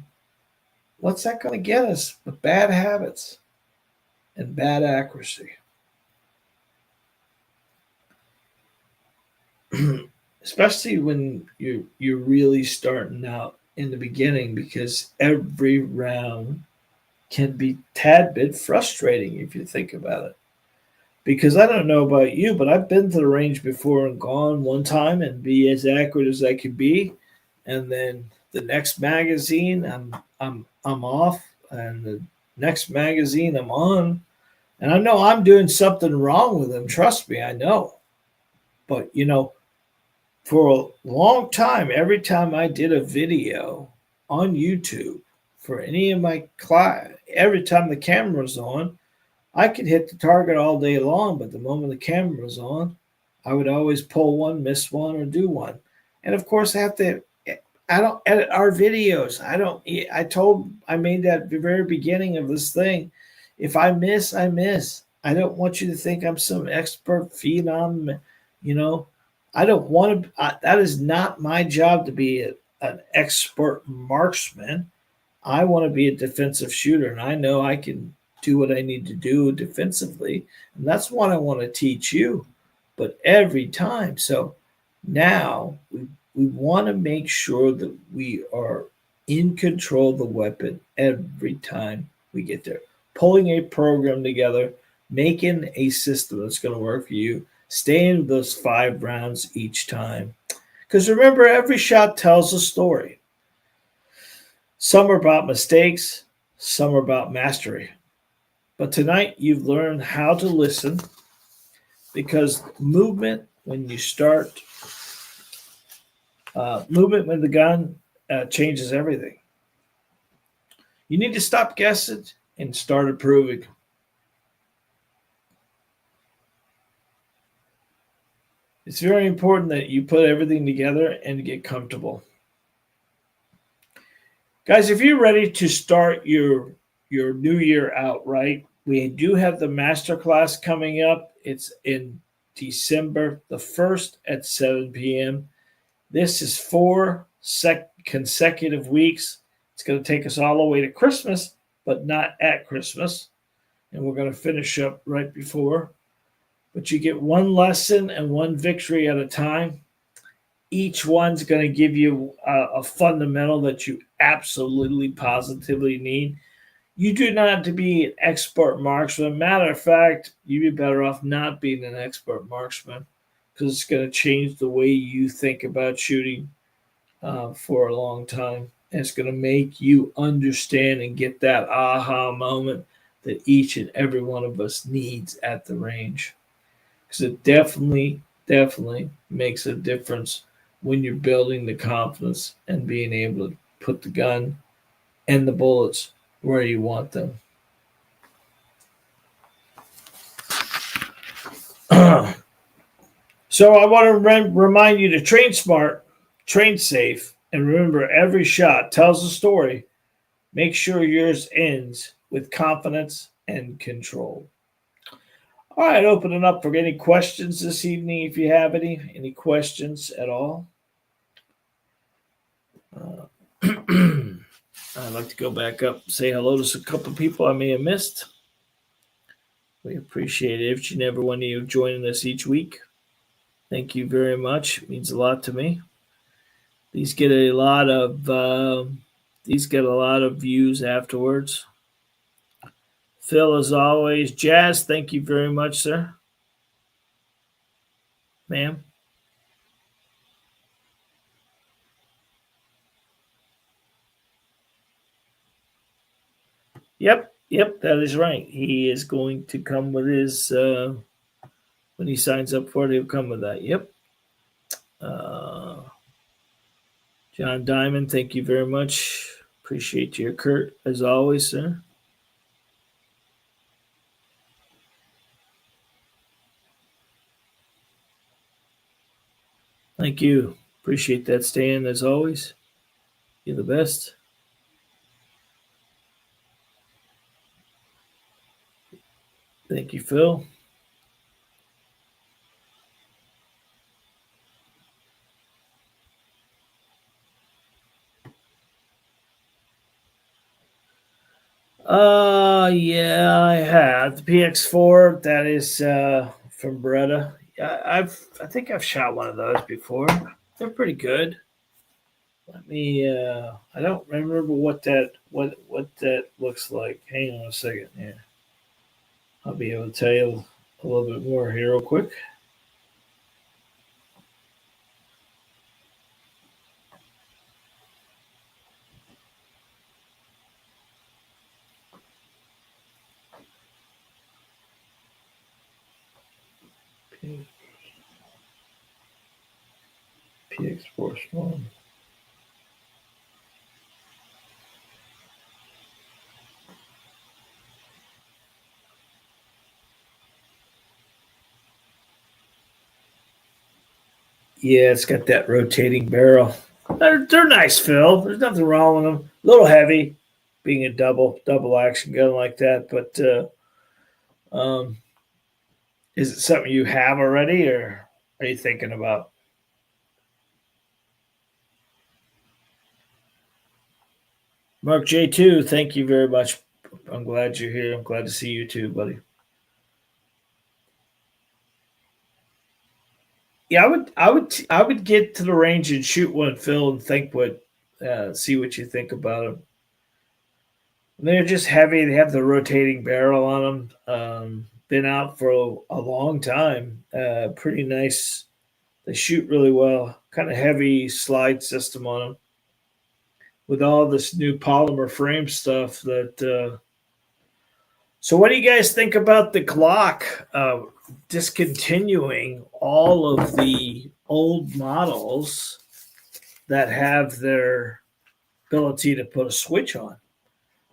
what's that going to get us but bad habits and bad accuracy? Especially when you're really starting out in the beginning, because every round can be tad bit frustrating if you think about it. Because I don't know about you, but I've been to the range before and gone one time and be as accurate as I could be, and then the next magazine I'm off, and the next magazine I'm on, and I know I'm doing something wrong with them. Trust me, I know. But for a long time, every time I did a video on YouTube for any of my class, every time the camera was on, I could hit the target all day long, but the moment the camera was on, I would always pull one, miss one, or do one. And of course, I don't edit our videos. I made that at the very beginning of this thing. If I miss, I miss. I don't want you to think I'm some expert phenom, I don't want to. That is not my job to be an expert marksman. I want to be a defensive shooter, and I know I can do what I need to do defensively, and that's what I want to teach you. But every time, so now we want to make sure that we are in control of the weapon every time we get there. Pulling a program together, making a system that's going to work for you. Staying with those 5 rounds each time. Because remember, every shot tells a story. Some are about mistakes, some are about mastery. But tonight you've learned how to listen, because movement when you start, movement with the gun changes everything. You need to stop guessing and start improving. It's very important that you put everything together and get comfortable. Guys, if you're ready to start your new year out right, we do have the master class coming up. It's in December the 1st at 7 p.m. This is 4 consecutive weeks. It's going to take us all the way to Christmas, but not at Christmas. And we're going to finish up right before. But you get one lesson and one victory at a time. Each one's going to give you a fundamental that you absolutely positively need. You do not have to be an expert marksman. Matter of fact, you'd be better off not being an expert marksman because it's going to change the way you think about shooting for a long time. And it's going to make you understand and get that aha moment that each and every one of us needs at the range. Because it definitely makes a difference when you're building the confidence and being able to put the gun and the bullets where you want them. So I want to remind you to train smart, train safe, and remember every shot tells a story. Make sure yours ends with confidence and control. All right, open it up for any questions this evening if you have any questions at all. Uh, I'd like to go back up and say hello to a couple of people I may have missed. We appreciate each and every one of you joining us each week. Thank you very much. It means a lot to me. These get a lot of views afterwards. Phil, as always, Jazz, thank you very much, sir, ma'am. Yep, that is right. He is going to come with his when he signs up for it. He'll come with that. Yep. Uh, John Diamond, thank you very much. Appreciate you, Kurt, as always, sir. Thank you. Appreciate that, Stan, as always. You're the best. Thank you, Phil. Yeah, I have the PX4. That is from Beretta. I think I've shot one of those before. They're pretty good. Let me. I don't remember what that looks like. Hang on a second here. I'll be able to tell you a little bit more here real quick. PX4 Storm. Yeah, it's got that rotating barrel. They're nice, Phil. There's nothing wrong with them. A little heavy, being a double action gun like that. But is it something you have already, or are you thinking about? Mark J2, thank you very much. I'm glad you're here. I'm glad to see you too, buddy. Yeah, I would get to the range and shoot one, Phil, and see what you think about them. They're just heavy. They have the rotating barrel on them. Been out for a long time. Pretty nice. They shoot really well. Kind of heavy slide system on them. With all this new polymer frame stuff that. So, what do you guys think about the Glock discontinuing all of the old models that have their ability to put a switch on?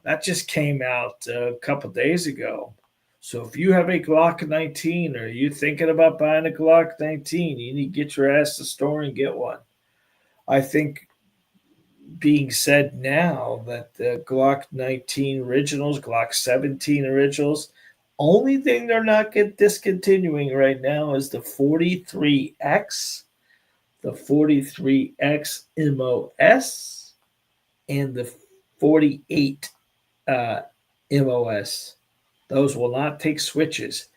That just came out a couple days ago. So if you have a Glock 19 or you thinking about buying a Glock 19, you need to get your ass to the store and get one. I think being said now that the Glock 19 originals, Glock 17 originals, only thing they're not discontinuing right now is the 43X, the 43X MOS, and the 48 MOS. Those will not take switches.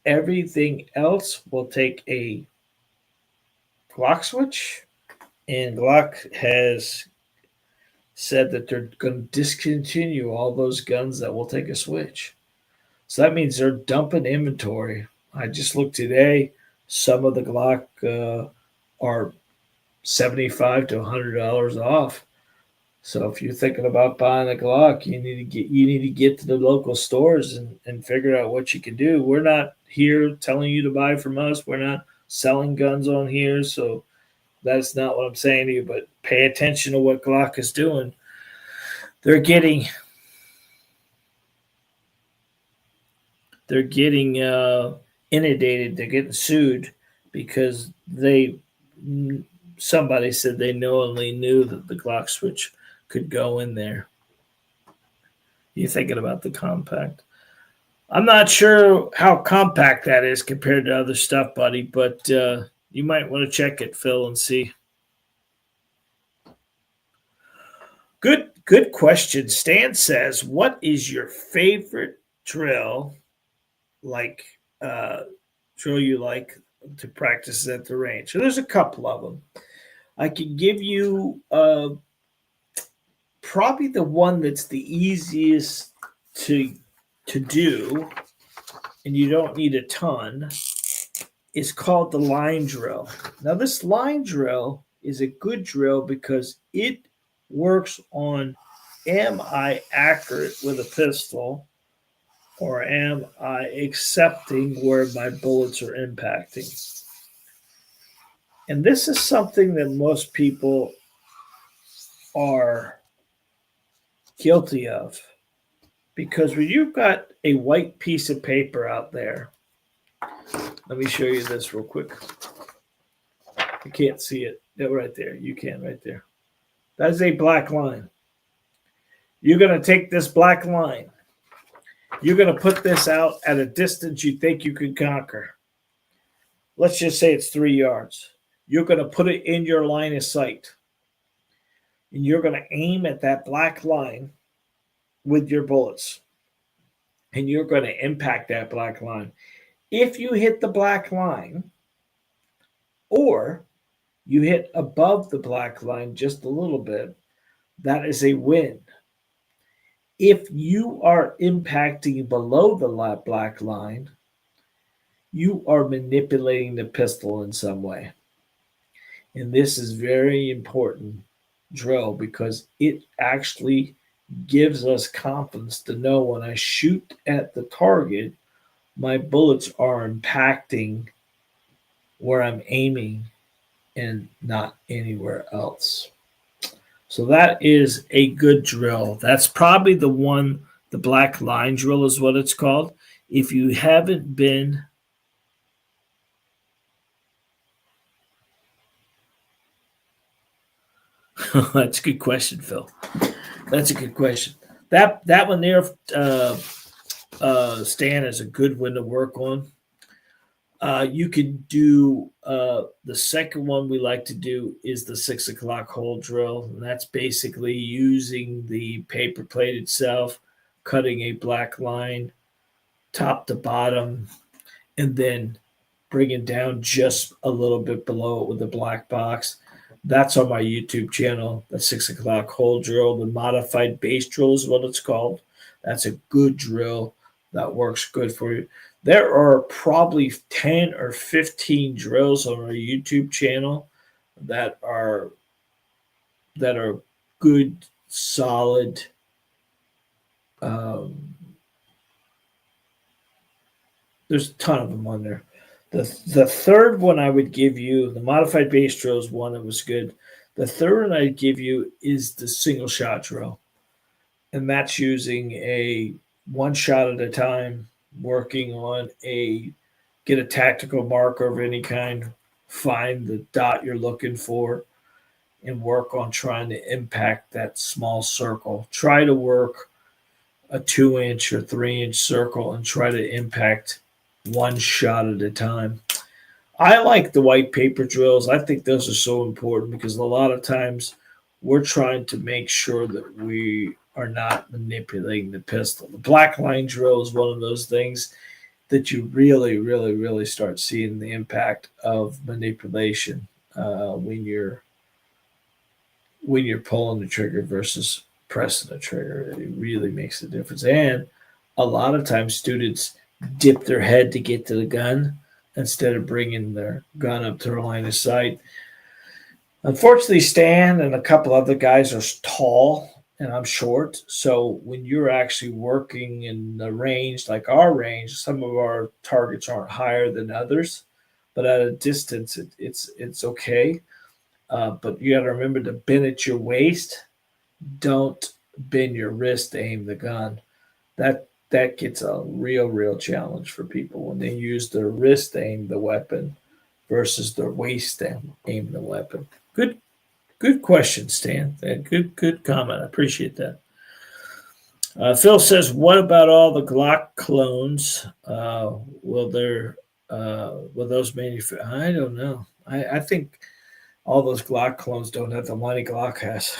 Everything else will take a clock switch And Glock has said that they're going to discontinue all those guns that will take a switch. So that means they're dumping inventory. I just looked today. Some of the Glock are 75 to $100 off. So if you're thinking about buying a Glock, you need to get to the local stores and figure out what you can do. We're not here telling you to buy from us. We're not selling guns on here, so that's not what I'm saying to you. But pay attention to what Glock is doing. They're getting inundated. They're getting sued because somebody said they knowingly knew that the Glock switch could go in there. You're thinking about the compact. I'm not sure how compact that is compared to other stuff, buddy, but you might want to check it, Phil, and see. Good question. Stan says, "What is your favorite drill? Like drill you like to practice at the range?" So there's a couple of them. I can give you probably the one that's the easiest to do, and you don't need a ton, is called the line drill. Now, this line drill is a good drill because it works on, am I accurate with a pistol, or am I accepting where my bullets are impacting? And this is something that most people are guilty of, because when you've got a white piece of paper out there, let me show you this real quick. You can't see it. Right there. You can right there. That is a black line. You're going to take this black line. You're going to put this out at a distance you think you can conquer. Let's just say it's 3 yards. You're going to put it in your line of sight. And you're going to aim at that black line with your bullets. And you're going to impact that black line. If you hit the black line, or you hit above the black line just a little bit, that is a win. If you are impacting below the black line, you are manipulating the pistol in some way. And this is very important drill because it actually gives us confidence to know when I shoot at the target, my bullets are impacting where I'm aiming and not anywhere else. So that is a good drill. That's probably the one, the black line drill is what it's called. If you haven't been that's a good question, Phil. That's a good question. That one there, Stan, is a good one to work on. You could do the second one we like to do is the 6 o'clock hole drill. And that's basically using the paper plate itself, cutting a black line top to bottom, and then bringing down just a little bit below it with a black box. That's on my YouTube channel, the 6 o'clock hole drill. The modified base drill is what it's called. That's a good drill that works good for you. There are probably 10 or 15 drills on our YouTube channel that are good, solid. There's a ton of them on there. The third one I would give you, the modified base drill is one that was good. The third one I'd give you is the single shot drill. And that's using a one shot at a time, working on get a tactical marker of any kind, find the dot you're looking for, and work on trying to impact that small circle. Try to work a 2-inch or 3-inch circle and try to impact one shot at a time. I like the white paper drills. I think those are so important because a lot of times we're trying to make sure that we are not manipulating the pistol. The black line drill is one of those things that you really, really, really start seeing the impact of manipulation when you're when you're pulling the trigger versus pressing the trigger. It really makes a difference. And a lot of times students dip their head to get to the gun instead of bringing their gun up to the line of sight. Unfortunately, Stan and a couple other guys are tall and I'm short. So when you're actually working in the range, like our range, some of our targets aren't higher than others, but at a distance, it's okay. But you got to remember to bend at your waist. Don't bend your wrist to aim the gun. That gets a real challenge for people when they use their wrist to aim the weapon versus their waist to aim the weapon. Good question, Stan. Good comment. I appreciate that. Phil says, "What about all the Glock clones? Will those manufacture? I don't know. I think all those Glock clones don't have the money Glock has."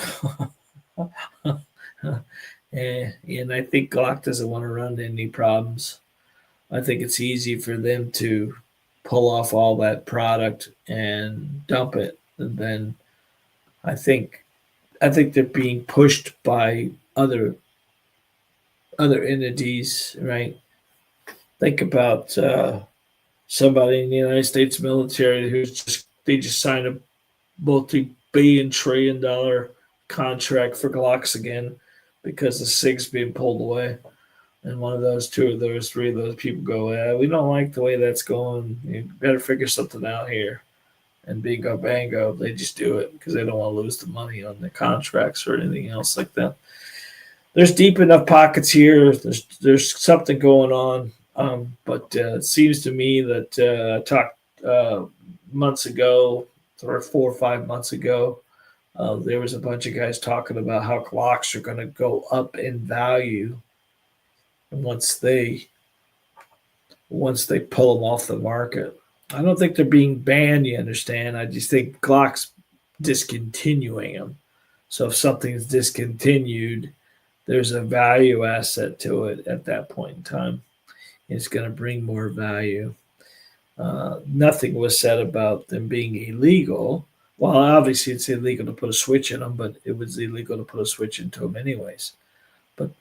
And I think Glock doesn't want to run into any problems. I think it's easy for them to pull off all that product and dump it. And then I think they're being pushed by other entities, right? Think about somebody in the United States military they just signed a multi-billion-trillion-dollar contract for Glocks again because the SIG's being pulled away. And one of those, two of those, three of those people go, we don't like the way that's going. You better figure something out here. And bingo, bango, they just do it because they don't want to lose the money on the contracts or anything else like that. There's deep enough pockets here. There's something going on. But it seems to me that I talked months ago, or 4 or 5 months ago, there was a bunch of guys talking about how Glocks are going to go up in value once they pull them off the market. I don't think they're being banned. You understand? I just think Glock's discontinuing them. So if something's discontinued, there's a value asset to it at that point in time. It's going to bring more value. Nothing was said about them being illegal. Well, obviously it's illegal to put a switch in them, but it was illegal to put a switch into them anyways. But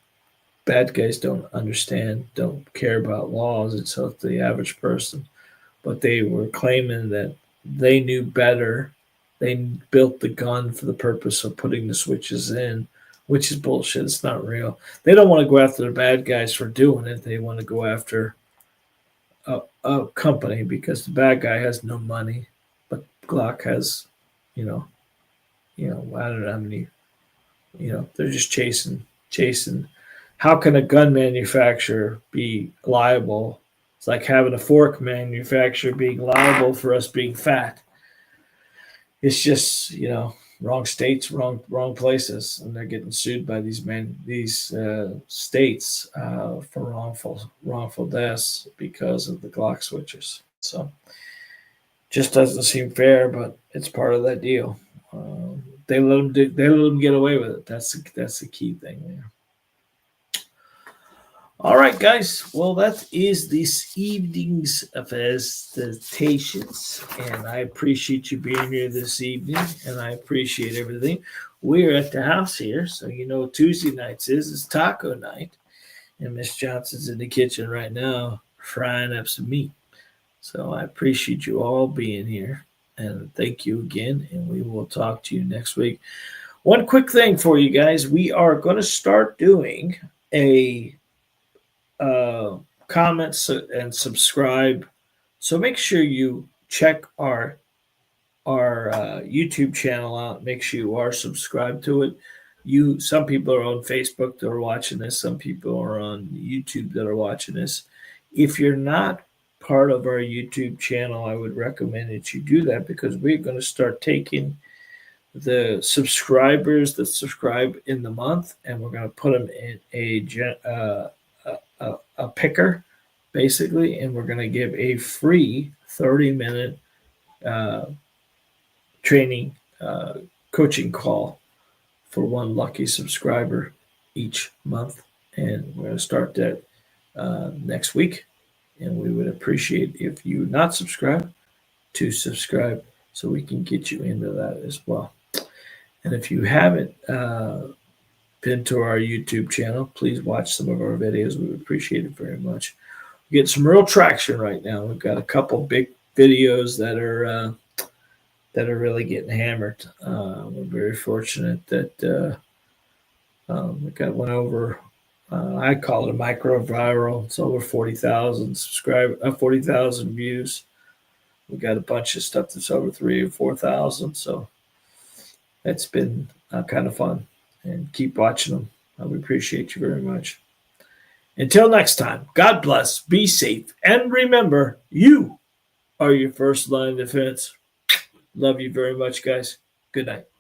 bad guys don't understand, don't care about laws. It's up to the average person. But they were claiming that they knew better. They built the gun for the purpose of putting the switches in, which is bullshit. It's not real. They don't want to go after the bad guys for doing it. They want to go after a company because the bad guy has no money, but Glock has, you know, I don't know how many, they're just chasing. How can a gun manufacturer be liable? It's like having a fork manufacturer being liable for us being fat. It's just, wrong states, wrong places, and they're getting sued by these states for wrongful deaths because of the Glock switches. So, just doesn't seem fair, but it's part of that deal. They let them get away with it. That's the key thing there. All right, guys. Well, that is this evening's visitations, and I appreciate you being here this evening, and I appreciate everything. We're at the house here, so Tuesday nights is taco night, and Miss Johnson's in the kitchen right now frying up some meat. So I appreciate you all being here, and thank you again, and we will talk to you next week. One quick thing for you guys: we are going to start doing a comments and subscribe. So make sure you check our YouTube channel out. Make sure you are subscribed to it. Some people are on Facebook that are watching this. Some people are on YouTube that are watching this. If you're not part of our YouTube channel, I would recommend that you do that because we're going to start taking the subscribers that subscribe in the month, and we're going to put them in a picker, basically, and we're going to give a free 30-minute training coaching call for one lucky subscriber each month. And we're going to start that next week. And we would appreciate if you not subscribe to subscribe so we can get you into that as well. And if you haven't been to our YouTube channel, please watch some of our videos. We would appreciate it very much. We get some real traction right now. We've got a couple big videos that are really getting hammered. We're very fortunate that we got one over. I call it a micro viral. It's over 40,000 40,000 views. We got a bunch of stuff that's over 3,000 or 4,000. So it's been kind of fun. And keep watching them. We appreciate you very much. Until next time, God bless, be safe, and remember, you are your first line of defense. Love you very much, guys. Good night.